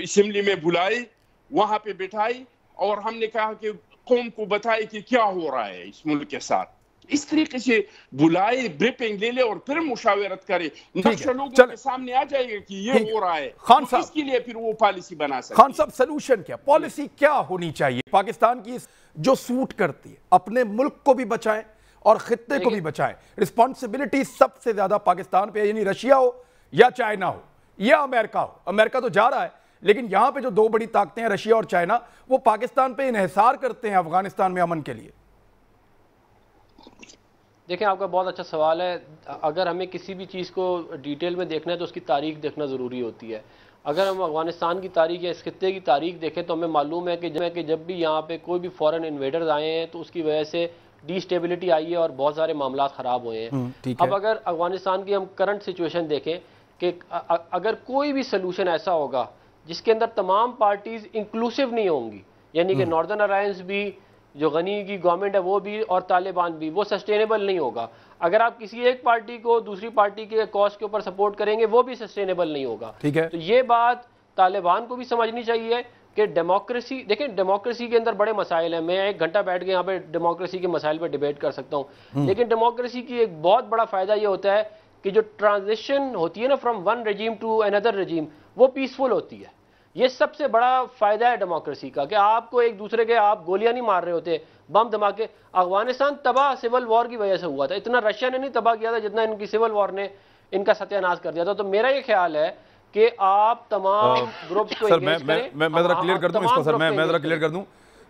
اسمبلی میں بلائی، وہاں پہ بٹھائی اور ہم نے کہا کہ قوم کو بتائے کہ کیا ہو رہا ہے اس ملک کے ساتھ. اس طریقے سے بلائے، بریفنگ لے لے اور پھر مشاورت کرے، نقشہ لوگوں کے سامنے آ جائے گا کہ یہ ہو رہا ہے. خان صاحب، اس کے لیے پھر وہ پالیسی بنا سکتے. خان صاحب، سلوشن کیا، پالیسی کیا ہونی چاہیے پاکستان کی جو سوٹ کرتی ہے؟ اپنے ملک کو بھی بچائیں اور خطے کو بھی بچائیں. رسپانسبلٹی سب سے زیادہ پاکستان پہ، یعنی رشیا ہو یا چائنا ہو یا امریکہ ہو. امریکہ تو جا رہا ہے لیکن یہاں پہ جو دو بڑی طاقتیں ہیں رشیا اور چائنا، وہ پاکستان پہ انحصار کرتے ہیں افغانستان میں امن کے لیے. دیکھیں، آپ کا بہت اچھا سوال ہے. اگر ہمیں کسی بھی چیز کو ڈیٹیل میں دیکھنا ہے تو اس کی تاریخ دیکھنا ضروری ہوتی ہے. اگر ہم افغانستان کی تاریخ یا اس خطے کی تاریخ دیکھیں تو ہمیں معلوم ہے کہ جب بھی یہاں پہ کوئی بھی فورن انویڈرز آئے ہیں تو اس کی وجہ سے ڈی اسٹیبلٹی آئی ہے اور بہت سارے معاملات خراب ہوئے ہیں. اب اگر افغانستان کی ہم کرنٹ سچویشن دیکھیں کہ اگر کوئی بھی سلوشن ایسا ہوگا جس کے اندر تمام پارٹیز انکلوسیو نہیں ہوں گی، یعنی کہ ناردرن الائنس بھی، جو غنی کی گورنمنٹ ہے وہ بھی، اور طالبان بھی، وہ سسٹینیبل نہیں ہوگا. اگر آپ کسی ایک پارٹی کو دوسری پارٹی کے کاز کے اوپر سپورٹ کریں گے وہ بھی سسٹینیبل نہیں ہوگا. تو یہ بات طالبان کو بھی سمجھنی چاہیے کہ ڈیموکریسی، دیکھیں ڈیموکریسی کے اندر بڑے مسائل ہیں. میں 1 گھنٹہ بیٹھ کے یہاں پہ ڈیموکریسی کے مسائل پہ ڈیبیٹ کر سکتا ہوں، لیکن ڈیموکریسی کی ایک بہت بڑا فائدہ یہ ہوتا ہے کہ جو ٹرانزیشن ہوتی ہے نا فرام ون رجیم ٹو اندر رجیم، وہ پیسفل ہوتی ہے. یہ سب سے بڑا فائدہ ہے ڈیموکریسی کا کہ آپ کو ایک دوسرے کے، آپ گولیاں نہیں مار رہے ہوتے، بم دھماکے. افغانستان تباہ سول وار کی وجہ سے ہوا تھا. اتنا رشیا نے نہیں تباہ کیا تھا جتنا ان کی سول وار نے ان کا ستیہ ناش کر دیا تھا. تو میرا یہ خیال ہے کہ آپ تمام گروپس کو انگیج کریں. میں ذرا کلیئر کر دوں اس کو سر، میں ذرا کلیئر کر دوں.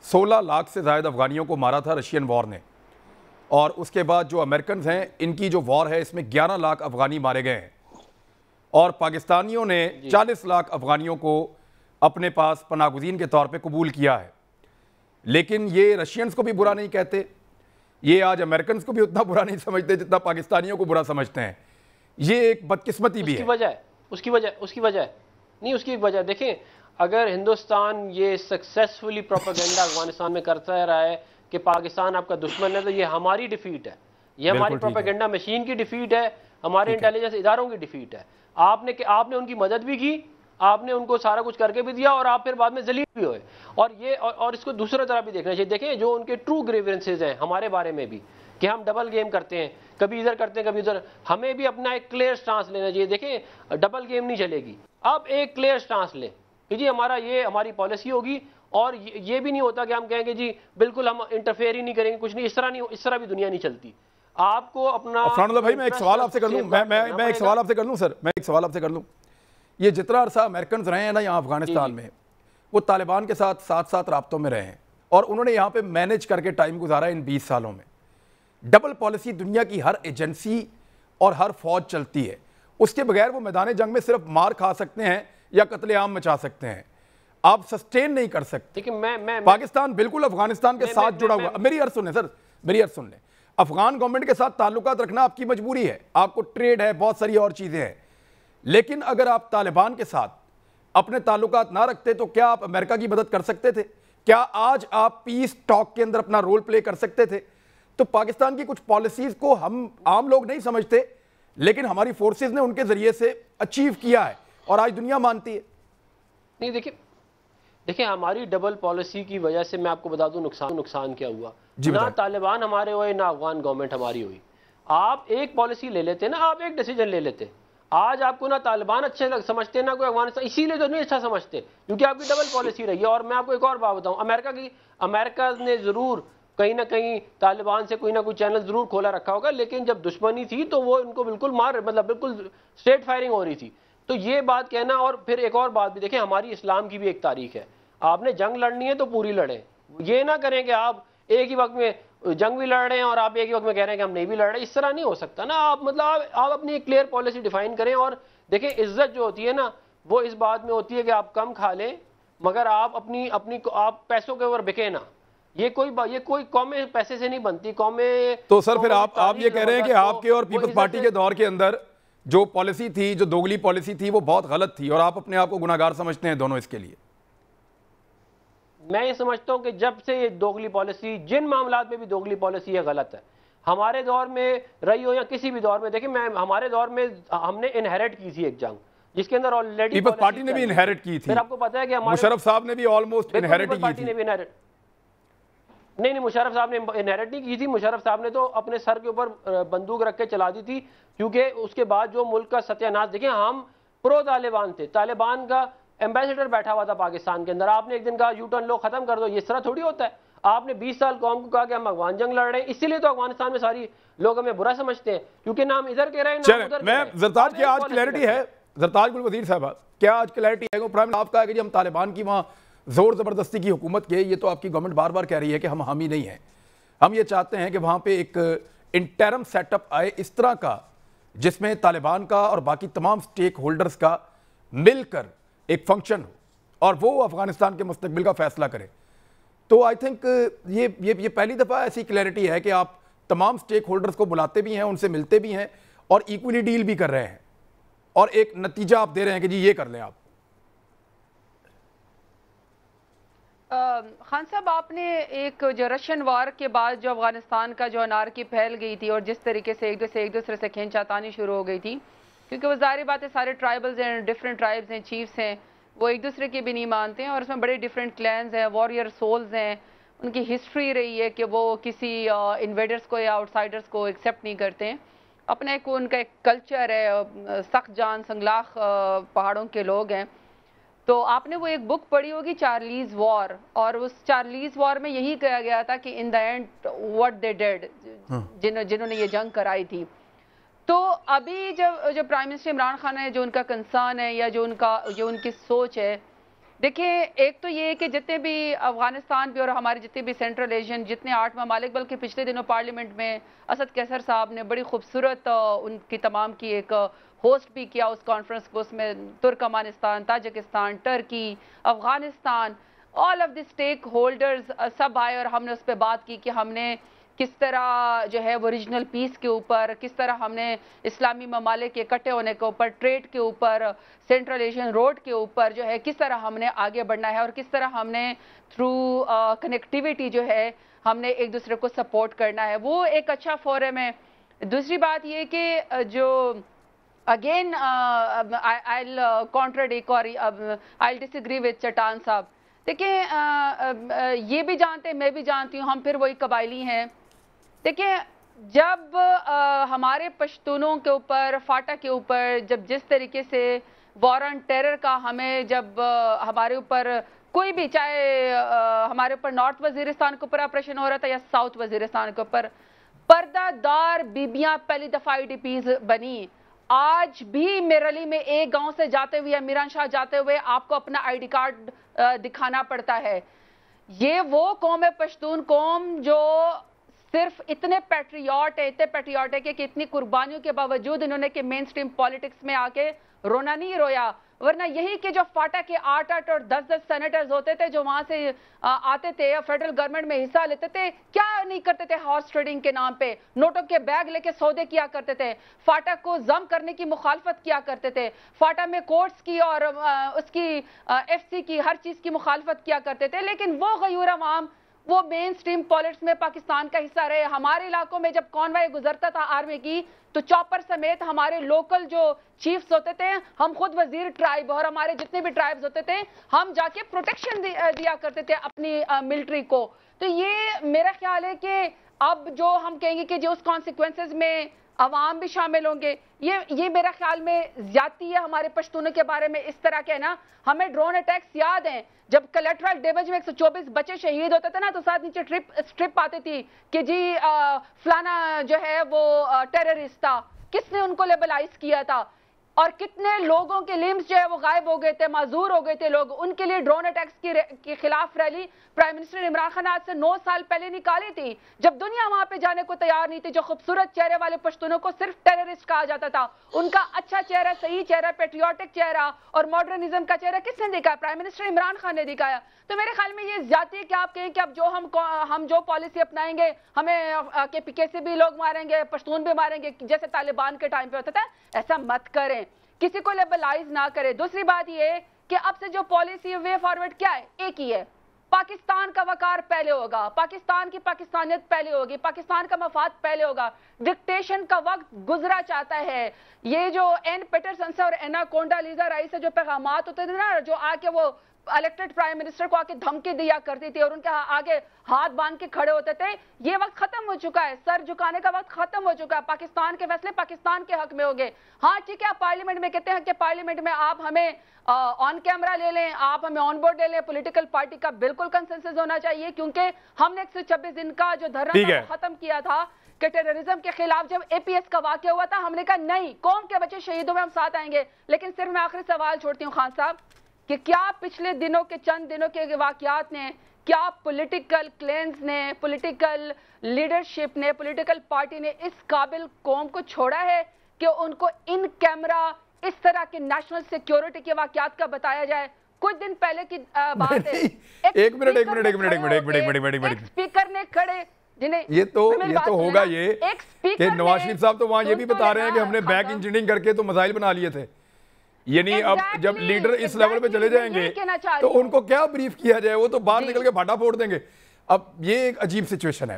16 لاکھ سے زائد افغانیوں کو مارا تھا رشین وار نے، اور اس کے بعد جو امریکنز ہیں ان کی جو وار ہے اس میں 11 لاکھ افغانی مارے گئے ہیں، اور پاکستانیوں نے 40 لاکھ افغانیوں کو اپنے پاس پناہ گزین کے طور پہ قبول کیا ہے. لیکن یہ رشینز کو بھی برا نہیں کہتے، یہ آج امریکنز کو بھی اتنا برا نہیں سمجھتے جتنا پاکستانیوں کو برا سمجھتے ہیں. یہ ایک بدقسمتی بھی ہے. اس کی وجہ دیکھیں، اگر ہندوستان یہ سکسیسفلی پروپیگنڈا افغانستان میں کرتا رہا ہے کہ پاکستان آپ کا دشمن ہے، تو یہ ہماری ڈیفیٹ ہے، یہ ہماری پروپیگنڈا مشین کی ڈیفیٹ ہے، ہمارے انٹیلیجنس اداروں کی ڈیفیٹ ہے. آپ نے ان کی مدد بھی کی، آپ نے ان کو سارا کچھ کر کے بھی دیا، اور آپ پھر بعد میں ذلیل بھی ہوئے. اور اس کو دوسرے طرح بھی دیکھنا چاہیے. دیکھیں جو ان کے ٹرو گریونسز ہیں ہمارے بارے میں بھی، کہ ہم ڈبل گیم کرتے ہیں، کبھی ادھر کرتے ہیں کبھی ادھر. ہمیں بھی اپنا ایک کلیئر سٹانس لینا چاہیے. دیکھیں ڈبل گیم نہیں چلے گی. آپ ایک کلیئر سٹانس لیں کہ جی ہماری پالیسی ہوگی، اور یہ بھی نہیں ہوتا کہ ہم کہیں کہ جی بالکل ہم انٹرفیئر ہی نہیں کریں گے، کچھ نہیں. اس طرح بھی دنیا نہیں چلتی. آپ کو اپنا بھائی میں ایک سوال آپ سے کر لوں، میں ایک سوال آپ سے کر لوں سر، میں ایک سوال آپ سے کر لوں. یہ جتنا عرصہ امریکنز رہے ہیں نا یہاں افغانستان میں، وہ طالبان کے ساتھ رابطوں میں رہے ہیں، اور انہوں نے یہاں پہ مینج کر کے ٹائم گزارا ہے ان 20 سالوں میں. ڈبل پالیسی دنیا کی ہر ایجنسی اور ہر فوج چلتی ہے. اس کے بغیر وہ میدان جنگ میں صرف مار کھا سکتے ہیں یا قتل عام مچا سکتے ہیں، آپ سسٹین نہیں کر سکتے. پاکستان بالکل افغانستان کے ساتھ جڑا ہوا. میری عرض سن لیں سر، میری عرض سن لیں. افغان گورنمنٹ کے ساتھ تعلقات رکھنا آپ کی مجبوری ہے، آپ کو ٹریڈ ہے، بہت ساری اور چیزیں ہیں. لیکن اگر آپ طالبان کے ساتھ اپنے تعلقات نہ رکھتے تو کیا آپ امریکہ کی مدد کر سکتے تھے؟ کیا آج آپ پیس ٹاک کے اندر اپنا رول پلے کر سکتے تھے؟ تو پاکستان کی کچھ پالیسیز کو ہم عام لوگ نہیں سمجھتے، لیکن ہماری فورسز نے ان کے ذریعے سے اچیو کیا ہے اور آج دنیا مانتی ہے. نہیں دیکھیں ہماری ڈبل پالیسی کی وجہ سے میں آپ کو بتا دوں نقصان کیا ہوا. نہ طالبان ہمارے ہوئے، نہ افغان گورنمنٹ ہماری ہوئی. آپ ایک پالیسی لے لیتے نا، آپ ایک ڈیسیجن لے لیتے. آج آپ کو نہ طالبان اچھے سمجھتے نہ کوئی افغانستان، اسی لیے تو نہیں اچھا سمجھتے کیونکہ آپ کی ڈبل پالیسی رہی ہے. اور میں آپ کو ایک اور بات بتاؤں، امریکہ نے ضرور کہیں نہ کہیں طالبان سے کوئی نہ کوئی چینل ضرور کھولا رکھا ہوگا، لیکن جب دشمنی تھی تو وہ ان کو بالکل بالکل اسٹریٹ فائرنگ ہو رہی تھی. تو یہ بات کہنا. اور پھر ایک اور بات بھی دیکھیں، ہماری اسلام کی بھی ایک تاریخ ہے. آپ نے جنگ لڑنی ہے تو پوری لڑیں. یہ نہ کریں کہ آپ ایک ہی وقت میں جنگ بھی لڑ رہے ہیں اور آپ ایک ہی وقت میں کہہ رہے ہیں کہ ہم نہیں بھی لڑ رہے. اس طرح نہیں ہو سکتا نا. آپ اپنی ایک کلیئر پالیسی ڈیفائن کریں. اور دیکھیں عزت جو ہوتی ہے نا وہ اس بات میں ہوتی ہے کہ آپ کم کھا لیں مگر آپ آپ پیسوں کے اوپر بکے نا. یہ کوئی قومیں پیسے سے نہیں بنتی. قومیں تو سر پھر آپ یہ کہہ رہے ہیں کہ آپ کے اور پیپلز پارٹی کے دور کے اندر جو پالیسی تھی، جو دوگلی پالیسی تھی، وہ بہت غلط تھی اور آپ اپنے آپ کو گناہگار سمجھتے ہیں دونوں اس کے لیے؟ میں یہ سمجھتا ہوں کہ جب سے یہ دوگلی پالیسی، جن معاملات میں بھی دوگلی پالیسی ہے غلط ہے. ہمارے دور میں رہی ہو یا کسی بھی دور میں، دیکھیں ہمارے دور میں ہم نے انہیرٹ کی تھی ایک جنگ جس کے اندر آلریڈی پیپلز پارٹی نے بھی انہیرٹ کی تھی. پھر آپ کو پتہ ہے کہ مشرف صاحب نے بھی آلموسٹ انہیرٹ کی تھی. نہیں مشرف صاحب نے انہیرٹ نہیں کی تھی. مشرف صاحب نے تو اپنے سر کے اوپر بندوق رکھ کے چلا دی تھی کیونکہ اس کے بعد جو ملک کا ستیہ ناش. دیکھیں ہم پرو طالبان تھے. طالبان کا ایمبیسڈر بیٹھا ہوا تھا پاکستان کے اندر. آپ نے ایک دن کہا یو ٹرن لو ختم کر دو. یہ اس طرح تھوڑی ہوتا ہے. آپ نے 20 سال قوم کو کہا کہ ہم افغان جنگ لڑ رہے ہیں. اسی لیے تو افغانستان میں ساری لوگ ہمیں برا سمجھتے ہیں کیونکہ نہ ہم ادھر کہہ رہے ہیں نہ ادھر. میں زرتاج کی آج کلیئرٹی ہے، زرتاج گل وزیر صاحبہ کیا آج کلیئرٹی ہے؟ پرائم منسٹر آپ کہا کہ جی ہم طالبان کی وہاں زور زبردستی کی حکومت کے، یہ تو آپ کی گورنمنٹ بار بار کہہ رہی ہے کہ ہم حامی نہیں ہیں. ہم یہ چاہتے ہیں کہ وہاں پہ ایک انٹرم سیٹ اپ آئے اس طرح کا جس میں طالبان کا اور باقی تمام سٹیک ہولڈرز کا مل کر ایک فنکشن ہو اور وہ افغانستان کے مستقبل کا فیصلہ کرے. تو آئی تھنک یہ پہلی دفعہ ایسی کلیئرٹی ہے کہ آپ تمام سٹیک ہولڈرز کو بلاتے بھی ہیں، ان سے ملتے بھی ہیں اور ایکولی ڈیل بھی کر رہے ہیں اور ایک نتیجہ آپ دے رہے ہیں کہ جی یہ کر لیں آپ. خان صاحب آپ نے ایک جو رشین وار کے بعد جو افغانستان کا جو انارکی پھیل گئی تھی اور جس طریقے سے ایک دوسرے سے کھینچاتانی شروع ہو گئی تھی، کیونکہ وہ ظاہری بات ہے سارے ٹرائبلز ہیں، ڈیفرنٹ ٹرائبز ہیں، چیفز ہیں، وہ ایک دوسرے کی بھی نہیں مانتے ہیں اور اس میں بڑے ڈیفرنٹ کلینز ہیں، واریر سولز ہیں. ان کی ہسٹری رہی ہے کہ وہ کسی انویڈرز کو یا آؤٹ سائڈرز کو ایکسیپٹ نہیں کرتے ہیں. اپنا ان کا ایک کلچر ہے، سخت جان سنگلاخ پہاڑوں کے لوگ ہیں. تو آپ نے وہ ایک بک پڑھی ہوگی چارلیز وار، اور اس چارلیز وار میں یہی کہا گیا تھا کہ in the end what they did, جنہوں نے یہ جنگ کرائی تھی. تو ابھی جو پرائم منسٹر عمران خان ہے، جو ان کا کنسرن ہے یا جو ان کی سوچ ہے، دیکھیں ایک تو یہ ہے کہ جتنے بھی افغانستان بھی اور ہمارے جتنے بھی سینٹرل ایشین جتنے 8 ممالک، بلکہ پچھلے دنوں پارلیمنٹ میں اسد کیسر صاحب نے بڑی خوبصورت ان کی تمام کی ایک ہوسٹ بھی کیا اس کانفرنس کو. اس میں Turkmenistan, Tajikistan, Turkey, Afghanistan, all of the stakeholders سب آئے اور ہم نے اس پہ بات کی کہ ہم نے کس طرح جو ہے وہ ریجنل پیس کے اوپر، کس طرح ہم نے اسلامی ممالک کے اکٹھے ہونے کے اوپر، ٹریڈ کے اوپر، سینٹرل ایشین روڈ کے اوپر جو ہے کس طرح ہم نے آگے بڑھنا ہے اور کس طرح ہم نے تھرو کنیکٹیویٹی جو ہے ہم نے ایک دوسرے کو سپورٹ کرنا ہے. وہ ایک اچھا فورم ہے. دوسری بات یہ کہ جو again I'll contradict or I'll disagree with چٹان صاحب. دیکھیں یہ بھی جانتے ہیں، میں بھی جانتی ہوں، ہم پھر وہی قبائلی ہیں. دیکھیں جب ہمارے پشتونوں کے اوپر، فاٹا کے اوپر جب جس طریقے سے وار آن ٹیرر کا ہمیں جب ہمارے اوپر کوئی بھی، چاہے ہمارے اوپر نارتھ وزیرستان کے اوپر آپریشن ہو رہا تھا یا ساؤتھ وزیرستان کے اوپر، پردہ دار بیبیاں پہلی دفعہ IDPs بنی. آج بھی میرلی میں ایک گاؤں سے جاتے ہوئے یا میران شاہ جاتے ہوئے آپ کو اپنا ID کارڈ دکھانا پڑتا ہے. یہ وہ قوم ہے پشتون قوم جو صرف اتنے پیٹریوٹ ہے کہ اتنی قربانیوں کے باوجود انہوں نے کہ مین سٹریم پالیٹکس میں آ کے رونا نہیں رویا. ورنہ یہی کہ جو فاٹا کے 8 اور 10 سینیٹرز ہوتے تھے جو وہاں سے آتے تھے یا فیڈرل گورنمنٹ میں حصہ لیتے تھے، کیا نہیں کرتے تھے؟ ہارس ٹریڈنگ کے نام پہ نوٹوں کے بیگ لے کے سودے کیا کرتے تھے، فاٹا کو ضم کرنے کی مخالفت کیا کرتے تھے، فاٹا میں کورٹس کی اور اس کی FC کی ہر چیز کی مخالفت کیا کرتے تھے. لیکن وہ غیور عوام وہ مین سٹریم پالیٹکس میں پاکستان کا حصہ رہے. ہمارے علاقوں میں جب کانوائے گزرتا تھا آرمی کی تو چاپر سمیت ہمارے لوکل جو چیفز ہوتے تھے، ہم خود وزیر ٹرائب اور ہمارے جتنے بھی ٹرائبز ہوتے تھے، ہم جا کے پروٹیکشن دیا کرتے تھے اپنی ملٹری کو. تو یہ میرا خیال ہے کہ اب جو ہم کہیں گے کہ جو اس کانسیکوینسز میں عوام بھی شامل ہوں گے. یہ میرا خیال میں زیادتی ہے ہمارے پشتونوں کے بارے میں اس طرح کے نا. ہمیں ڈرون اٹیکس یاد ہیں جب کلیکٹرل ڈیمیج میں 124 بچے شہید ہوتے تھے نا تو ساتھ نیچے سٹرپ آتی تھی کہ جی فلانا جو ہے وہ ٹیررسٹ تھا. کس نے ان کو لیبلائز کیا تھا اور کتنے لوگوں کے لمبس جو ہے وہ غائب ہو گئے تھے, معذور ہو گئے تھے لوگ. ان کے لیے ڈرون اٹیکس کے خلاف rally prime minister Imran Khan آج سے 9 سال پہلے نکالی تھی جب دنیا وہاں پہ جانے کو تیار نہیں تھی. جو خوبصورت چہرے والے پشتونوں کو صرف ٹیررسٹ کہا جاتا تھا, ان کا اچھا چہرہ, صحیح چہرہ, پیٹریوٹک چہرہ اور ماڈرنزم کا چہرہ کس نے دکھایا؟ پرائم منسٹر عمران خان نے دکھایا. تو میرے خیال میں یہ زیادتی ہے کہ آپ کہیں کہ اب جو ہم جو پالیسی اپنائیں گے ہمیں کے سے بھی لوگ ماریں گے, پشتون بھی ماریں گے جیسے طالبان کے ٹائم پہ ہوتا تھا. ایسا مت کریں, کسی کو لیبلائز نہ کرے. دوسری بات یہ کہ اب سے جو پالیسی وے فارورڈ کیا ہے, ایک ہی ہے. پاکستان کا وقار پہلے ہوگا, پاکستان کی پاکستانیت پہلے ہوگی, پاکستان کا مفاد پہلے ہوگا. ڈکٹیشن کا وقت گزرا چاہتا ہے. یہ جو این پیٹرسن سے اور اینا کونڈا لیزا رائی سے جو پیغامات ہوتے تھے نا, جو آ کے وہ الیکٹڈ پرائم منسٹر کو آ کے دھمکی دیا کرتی تھی اور ان کے آگے ہاتھ باندھ کے کھڑے ہوتے تھے, یہ وقت ختم ہو چکا ہے. سر جھکانے کا وقت ختم ہو چکا ہے. پاکستان کے فیصلے پاکستان کے حق میں ہوں گے. ہاں ٹھیک ہے, آپ پارلیمنٹ میں کہتے ہیں کہ پارلیمنٹ میں آپ ہمیں آن کیمرہ لے لیں, آپ ہمیں آن بورڈ لے لیں. پولیٹیکل پارٹی کا بالکل کنسنسس ہونا چاہیے کیونکہ ہم نے 126 دن کا جو دھرنا ختم کیا تھا کہ ٹیررزم کے خلاف جب اے پی ایس کا واقعہ ہوا تھا, ہم نے کہا نہیں, قوم کے بچے شہیدوں میں ہم ساتھ آئیں گے. لیکن صرف میں آخری سوال چھوڑتی ہوں خان صاحب کہ کیا پچھلے دنوں کے چند دنوں کے واقعات نے, کیا پولیٹیکل کلینز نے, پولیٹیکل لیڈرشپ نے, پولیٹیکل پارٹی نے اس قابل قوم کو چھوڑا ہے کہ ان کو ان کیمرہ اس طرح کے نیشنل سیکیورٹی کے واقعات کا بتایا جائے؟ کچھ دن پہلے کی بات ہے, ایک منٹ اسپیکر نے کھڑے جنہیں یہ تو ہوگا یہ کہ نواز شریف صاحب تو وہاں یہ بھی بتا رہے ہیں کہ ہم نے بیک انجینئرنگ کر کے تو میزائل بنا لیے تھے. یعنی اب جب لیڈر اس لیول پہ چلے جائیں گے تو ان کو کیا بریف کیا جائے, وہ تو باہر نکل کے بھاٹا پھوڑ دیں گے. اب یہ ایک عجیب سچویشن ہے.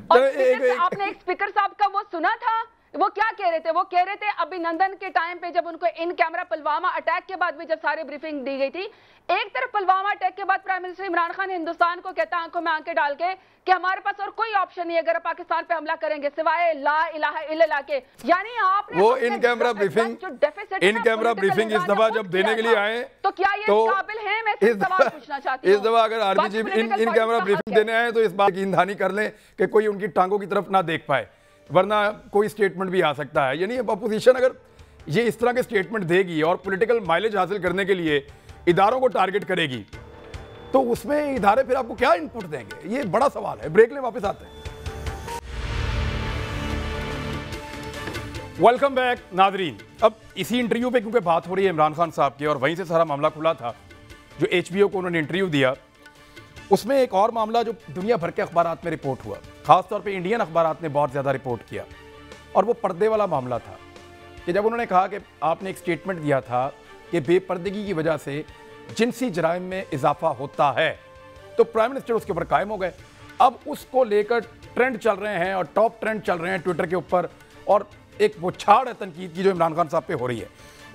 آپ نے ایک اسپیکر صاحب کا وہ سنا تھا, وہ کیا کہہ رہے تھے؟ وہ کہہ رہے تھے ابھینندن کے ٹائم پہ جب ان کو ان کیمرہ پلوامہ اٹیک کے بعد بھی جب سارے بریفنگ دی گئی تھی, ایک طرف پلوامہ اٹیک کے بعد پرائم منسٹر عمران خان ہندوستان کو کہتا آنکھوں میں آنکھیں ڈال کے کہ ہمارے پاس اور کوئی آپشن نہیں اگر پاکستان پہ حملہ کریں گے سوائے لا الہ الا اللہ کے. یعنی آپ نے وہ ان کیمرہ بریفنگ اس دفعہ جب دینے کے لیے آئے تو کیا یہ قابل ہیں؟ میں سوال پوچھنا چاہتی ہوں. اس دفعہ اگر آرمی چیف ان کیمرہ بریفنگ دینے آئے تو اس بات کی یقین کر لیں کہ کوئی ان کی ٹانگوں کی طرف نہ دیکھ پائے, ورنہ کوئی سٹیٹمنٹ بھی آ سکتا ہے. یعنی اپوزیشن اگر یہ اس طرح کے سٹیٹمنٹ دے گی اور پولیٹیکل مائلیج حاصل کرنے کے لیے اداروں کو ٹارگٹ کرے گی تو اس میں ادارے پھر آپ کو کیا انپٹ دیں گے؟ یہ بڑا سوال ہے. بریک لیں, واپس آتے ہیں. ویلکم بیک ناظرین. اب اسی انٹرویو پہ کیونکہ بات ہو رہی ہے عمران خان صاحب کی اور وہیں سے سارا معاملہ کھلا تھا جو HBO کو انہوں نے انٹرویو دیا, اس میں ایک اور معاملہ جو دنیا بھر کے اخبارات میں رپورٹ ہوا, خاص طور پہ انڈین اخبارات نے بہت زیادہ رپورٹ کیا, اور وہ پردے والا معاملہ تھا کہ جب انہوں نے کہا کہ آپ نے ایک سٹیٹمنٹ دیا تھا کہ بے پردگی کی وجہ سے جنسی جرائم میں اضافہ ہوتا ہے تو پرائم منسٹر اس کے اوپر قائم ہو گئے. اب اس کو لے کر ٹرینڈ چل رہے ہیں اور ٹاپ ٹرینڈ چل رہے ہیں ٹویٹر کے اوپر, اور ایک وہ چھاڑ ہے تنقید کی جو عمران خان صاحب پہ ہو رہی ہے.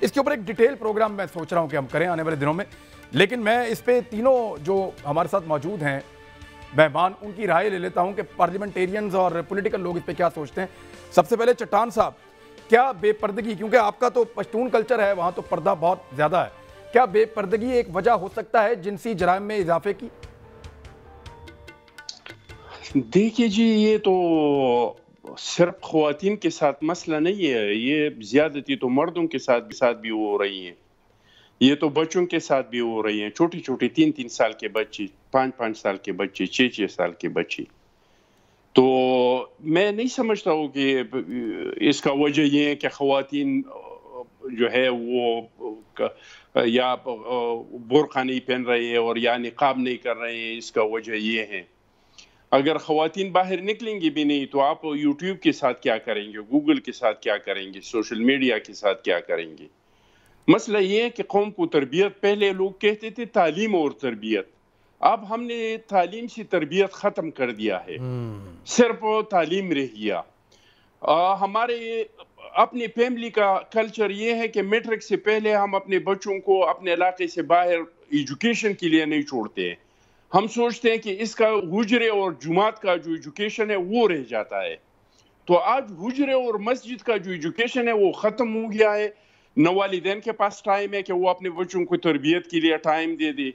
اس کے اوپر ایک ڈیٹیل پروگرام میں سوچ رہا ہوں کہ ہم کریں آنے والے دنوں میں, لیکن میں اس پہ تینوں جو ہمارے ساتھ موجود ہیں مہمان, ان کی رائے لے لیتا ہوں کہ پارلیمنٹیرینز اور پولیٹیکل لوگ اس پہ کیا سوچتے ہیں. سب سے پہلے چٹان صاحب, کیا بے پردگی, کیونکہ آپ کا تو پشتون کلچر ہے وہاں تو پردہ بہت زیادہ ہے, کیا بے پردگی ایک وجہ ہو سکتا ہے جنسی جرائم میں اضافے کی؟ دیکھیے جی, یہ تو صرف خواتین کے ساتھ مسئلہ نہیں ہے, یہ زیادتی تو مردوں کے ساتھ بھی ہو رہی ہیں, یہ تو بچوں کے ساتھ بھی ہو رہی ہیں. چھوٹی چھوٹی 3 سال کے بچے, 5 سال کے بچے, 6 سال کے بچے. تو میں نہیں سمجھتا ہوں کہ اس کا وجہ یہ ہے کہ خواتین جو ہے وہ یا برقع نہیں پہن رہے ہیں اور یا نقاب نہیں کر رہے ہیں, اس کا وجہ یہ ہے. اگر خواتین باہر نکلیں گی بھی نہیں تو آپ یوٹیوب کے ساتھ کیا کریں گے, گوگل کے ساتھ کیا کریں گے, سوشل میڈیا کے ساتھ کیا کریں گے؟ مسئلہ یہ ہے کہ قوم کو تربیت, پہلے لوگ کہتے تھے تعلیم اور تربیت, اب ہم نے تعلیم سے تربیت ختم کر دیا ہے, صرف تعلیم رہ گیا. ہمارے اپنی فیملی کا کلچر یہ ہے کہ میٹرک سے پہلے ہم اپنے بچوں کو اپنے علاقے سے باہر ایجوکیشن کے لیے نہیں چھوڑتے ہیں. ہم سوچتے ہیں کہ اس کا حجرے اور جماعت کا جو ایجوکیشن ہے وہ رہ جاتا ہے. تو آج حجرے اور مسجد کا جو ایجوکیشن ہے وہ ختم ہو گیا ہے. نہ والدین کے پاس ٹائم ہے کہ وہ اپنے بچوں کو تربیت کے لیے ٹائم دے دے,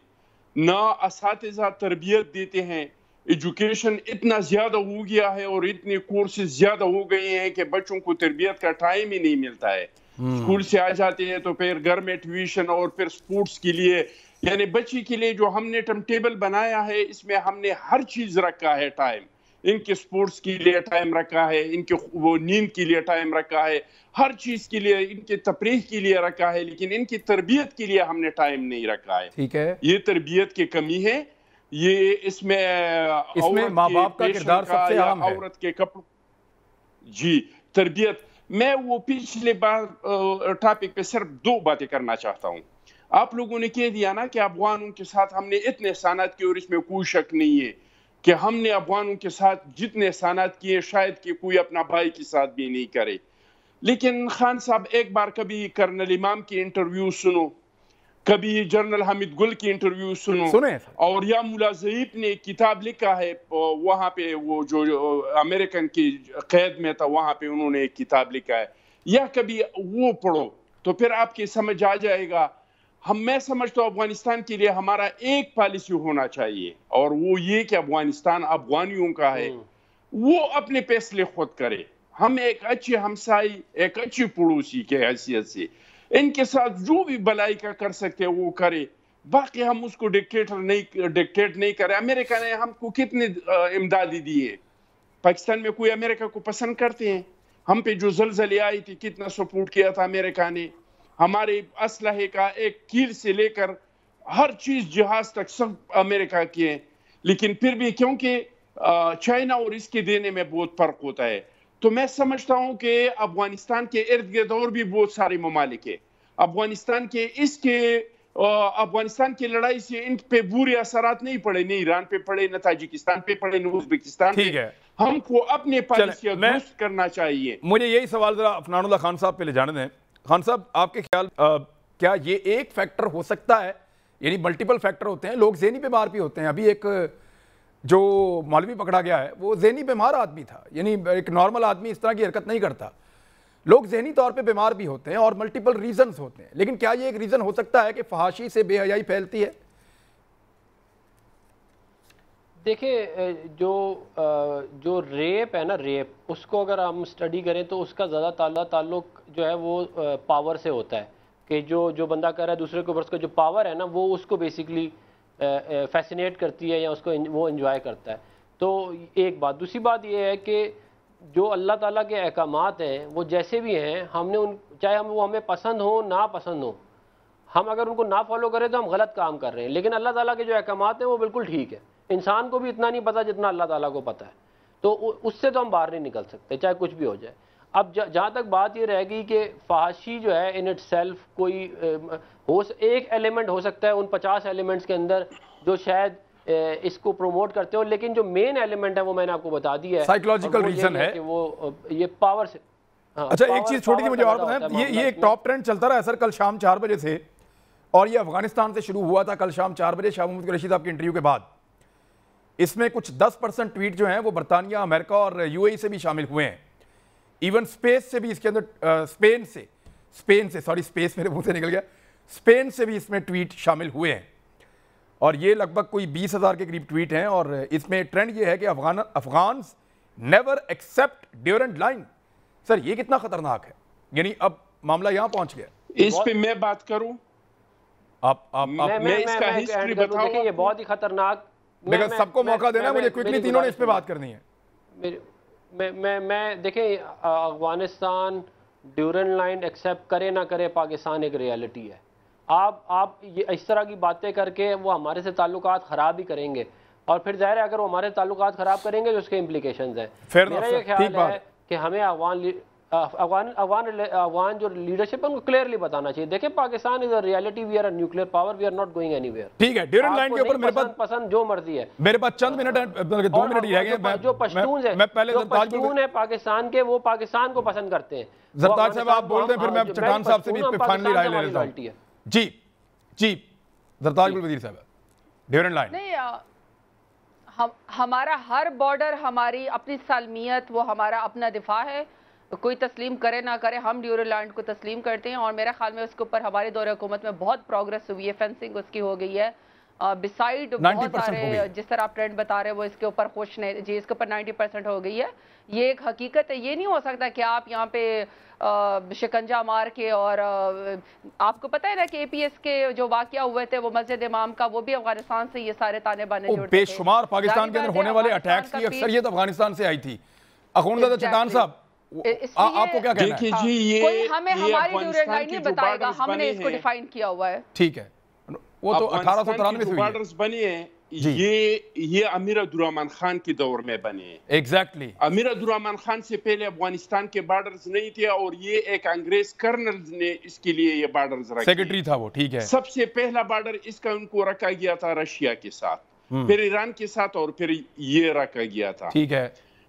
نہ اساتذہ تربیت دیتے ہیں. ایجوکیشن اتنا زیادہ ہو گیا ہے اور اتنے کورسز زیادہ ہو گئے ہیں کہ بچوں کو تربیت کا ٹائم ہی نہیں ملتا ہے. اسکول سے آ جاتے ہیں تو پھر گھر میں ٹیوشن اور پھر سپورٹس کے لیے, یعنی بچی کے لیے جو ہم نے ٹائم ٹیبل بنایا ہے اس میں ہم نے ہر چیز رکھا ہے ٹائم. ان کے سپورٹس کے لیے ٹائم رکھا ہے, ان کے وہ نیند کے لیے ٹائم رکھا ہے, ہر چیز کے لیے, ان کے تفریح کے لیے رکھا ہے, لیکن ان کی تربیت کے لیے ہم نے ٹائم نہیں رکھا ہے. ٹھیک ہے, یہ تربیت کی کمی ہے. یہ اس میں ماں باپ کا کردار سب سے اہم ہے. عورت کے کپڑوں, جی تربیت. میں وہ پچھلے بار ٹاپک پہ صرف 2 باتیں کرنا چاہتا ہوں. آپ لوگوں نے کہہ دیا نا کہ افغانوں کے ساتھ ہم نے اتنے احسانات کیے, اور اس میں کوئی شک نہیں ہے کہ ہم نے افغانوں کے ساتھ جتنے احسانات کیے شاید کہ کوئی اپنا بھائی کے ساتھ بھی نہیں کرے. لیکن خان صاحب ایک بار کبھی کرنل امام کی انٹرویو سنو, کبھی جنرل حامد گل کی انٹرویو سنو, اور یا مولا ضعیف نے کتاب لکھا ہے وہاں پہ, وہ جو امریکن کی قید میں تھا وہاں پہ انہوں نے ایک کتاب لکھا ہے, یا کبھی وہ پڑھو تو پھر آپ کی سمجھ آ جائے گا. میں سمجھتا ہوں افغانستان کے لیے ہمارا ایک پالیسی ہونا چاہیے, اور وہ یہ کہ افغانستان افغانیوں کا ہے, وہ اپنے فیصلے خود کرے. ہم ایک اچھے ہمسائی, ایک اچھی پڑوسی کے حیثیت سے ان کے ساتھ جو بھی بلائی کا کر سکتے وہ کرے. باقی ہم اس کو ڈکٹیٹ نہیں کرے. امریکہ نے ہم کو کتنے امدادی دی ہے, پاکستان میں کوئی امریکہ کو پسند کرتے ہیں؟ ہم پہ جو زلزلے آئی تھی کتنا سپورٹ کیا تھا امریکہ نے. ہمارے اسلحے کا ایک کیل سے لے کر ہر چیز جہاز تک سب امریکہ کی ہے. لیکن پھر بھی کیونکہ چائنا اور اس کے دینے میں بہت فرق ہوتا ہے, تو میں سمجھتا ہوں کہ افغانستان کے ارد گرد اور بھی بہت سارے ممالک ہیں. افغانستان کی لڑائی سے ان پہ برے اثرات نہیں پڑے, نہ ایران پہ پڑے, نہ تاجکستان پہ پڑے, نہ ازبکستان پہ. ہم کو اپنے پالیسیاں درست کرنا چاہیے. مجھے یہی سوال ذرا عفنان اللہ خان صاحب پہ لے جانے دیں. خان صاحب آپ کے خیال کیا یہ ایک فیکٹر ہو سکتا ہے, یعنی ملٹیپل فیکٹر ہوتے ہیں, لوگ ذہنی بیمار بھی ہوتے ہیں. ابھی ایک جو مولوی پکڑا گیا ہے وہ ذہنی بیمار آدمی تھا, یعنی ایک نارمل آدمی اس طرح کی حرکت نہیں کرتا. لوگ ذہنی طور پہ بیمار بھی ہوتے ہیں اور ملٹیپل ریزنز ہوتے ہیں, لیکن کیا یہ ایک ریزن ہو سکتا ہے کہ فحاشی سے بے حیائی پھیلتی ہے؟ دیکھیں جو ریپ ہے نا, ریپ اس کو اگر ہم اسٹڈی کریں تو اس کا زیادہ تعلق جو ہے وہ پاور سے ہوتا ہے, کہ جو بندہ کر رہا ہے دوسرے کے اوپر, اس کا جو پاور ہے نا وہ اس کو بیسیکلی فیسینیٹ کرتی ہے یا اس کو وہ انجوائے کرتا ہے. تو ایک بات. دوسری بات یہ ہے کہ جو اللہ تعالیٰ کے احکامات ہیں وہ جیسے بھی ہیں, ہم نے چاہے وہ ہمیں پسند ہو نہ پسند ہو, ہم اگر ان کو نہ فالو کریں تو ہم غلط کام کر رہے ہیں. لیکن اللہ تعالیٰ کے جو احکامات ہیں وہ بالکل ٹھیک ہے. انسان کو بھی اتنا نہیں پتہ جتنا اللہ تعالیٰ کو پتہ ہے, تو اس سے تو ہم باہر نہیں نکل سکتے چاہے کچھ بھی ہو جائے. اب جہاں تک بات یہ رہے گی کہ فحاشی جو ہے ان اٹ سیلف کوئی ایک ایلیمنٹ ہو سکتا ہے ان 50 ایلیمنٹس کے اندر جو شاید اس کو پروموٹ کرتے ہو, لیکن جو مین ایلیمنٹ ہے وہ میں نے آپ کو بتا دی ہے, سائیکولوجیکل ریزن ہے کہ وہ یہ پاور سے. اچھا ایک چیز چھوٹی سی مجھے اور بتائیں, یہ ایک ٹاپ ٹرینڈ چلتا رہا ہے سر کل شام 4 بجے سے, اور یہ افغانستان سے شروع ہوا تھا کل شام 4 بجے شاہ محمود قریشی صاحب کی انٹرویو کے بعد. اس میں کچھ 10% ٹویٹ جو ہیں وہ برطانیہ, امریکہ اور UAE سے بھی شامل ہوئے ہیں. ایون سپیس سے بھی اس کے اندر اسپین سے سوری اسپیس میرے منہ سے نکل گیا, اسپین سے بھی اس میں ٹویٹ شامل ہوئے ہیں, اور یہ لگ بھگ کوئی 20,000 کے قریب ٹویٹ ہیں. اور اس میں ٹرینڈ یہ ہے کہ افغانز نیور ایکسپٹ ڈیورنٹ لائن. سر یہ کتنا خطرناک ہے, یعنی اب معاملہ یہاں پہنچ گیا. اس پہ میں بات کروں, میں اس کا ہسٹری بتاؤں. یہ بہت ہی خطرناک, سب کو موقع دینا, مجھے کوئکلی تینوں نے اس پہ بات کرنی ہے. میں دیکھیں افغانستان ڈیورنٹ لائن ایکسیپٹ کرے نہ کرے, پاکستان ایک ریالٹی ہے. آپ یہ اس طرح کی باتیں کر کے وہ ہمارے سے تعلقات خراب ہی کریں گے, اور پھر ظاہر ہے اگر وہ ہمارے تعلقات خراب کریں گے تو اس کے امپلیکیشنز ہیں. میرا یہ خیال ہے کہ ہمیں افغان جو لیڈرشپ ہے ان کو کلیئرلی بتانا چاہیے. دیکھیں Pakistan is a reality, we are a nuclear power, we are not going anywhere. ٹھیک ہے, ڈیورنٹ لائن کے اوپر میرے پاس پسند جو مرضی ہے, میرے پاس چند منٹ ہیں, 2 منٹ ہی رہ گئے. جو پشتون ہیں پاکستان کے, وہ پاکستان کو پسند کرتے ہیں. زرتاج صاحب آپ بول دیں, پھر میں چٹان صاحب سے بھی اس پہ فائنلی رائے لے لیتا ہوں. جی زرتاج گل وزیر صاحب, ڈیورنٹ لائن. نہیں ہمارا ہر بارڈر ہماری اپنی سالمیت، وہ ہمارا اپنا دفاع ہے. کوئی تسلیم کرے نہ کرے، ہم ڈیورنڈ لائن کو تسلیم کرتے ہیں، اور میرا خیال میں اس کے اوپر ہمارے دور حکومت میں بہت پروگرس ہوئی ہے. فینسنگ اس کی ہو گئی ہے، بسائڈ بہت سارے جس طرح آپ ٹرینڈ بتا رہے ہیں وہ اس کے اوپر خوش نہیں جی، اس کے اوپر 90% ہو گئی ہے. یہ ایک حقیقت ہے. یہ نہیں ہو سکتا کہ آپ یہاں پہ شکنجہ مار کے، اور آپ کو پتہ ہے نا کہ اے پی ایس کے جو واقعہ ہوئے تھے وہ مسجد امام کا، وہ بھی افغانستان سے یہ سارے تانے بانے جوڑتے تھے. بے شمار پاکستان کے اندر ہونے والے اٹیکس کی اکثریت افغانستان سے آئی تھی. اخوندزادہ چٹان صاحب آپ کو کیا کہنا ہے؟ کوئی ہمیں ہماری ڈیورنڈ لائن نہیں بتائے گا، ہم نے اس کو ڈیفائن کیا ہوا ہے. ٹھیک ہے، وہ تو 1893 سے ہوئی ہے. بارڈرز بنے ہیں یہ امیر عبدالرحمن خان کے دور میں بنے ہیں. ایگزیکٹلی امیر عبدالرحمن خان سے پہلے افغانستان کے بارڈرز نہیں تھے، اور یہ ایک انگریز کرنل نے اس کے لیے یہ بارڈرز رکھے. سیکرٹری تھا وہ. ٹھیک ہے، سب سے پہلا بارڈر اس کا ان کو رکھا گیا تھا رشیا کے ساتھ، پھر ایران کے ساتھ، اور پھر یہ رکھا گیا تھا. ٹھیک ہے،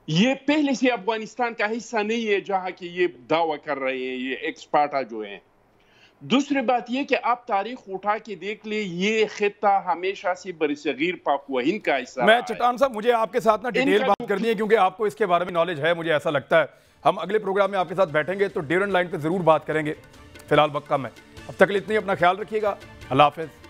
یہ پہلے سے افغانستان کا حصہ نہیں ہے جہاں کہ یہ دعویٰ کر رہے ہیں یہ ایکسپارٹا جو ہیں. دوسری بات یہ کہ آپ تاریخ اٹھا کے دیکھ لیں، یہ خطہ ہمیشہ سے برصغیر پاک و ہند کا حصہ. میں چٹان صاحب مجھے آپ کے ساتھ نا ڈیٹیل بات کرنی ہے، کیونکہ آپ کو اس کے بارے میں نالج ہے، مجھے ایسا لگتا ہے. ہم اگلے پروگرام میں آپ کے ساتھ بیٹھیں گے تو ڈیورنڈ لائن پہ ضرور بات کریں گے. فی الحال وقت کم ہے. اب تک اتنی اپنا خیال رکھیے گا. اللہ حافظ.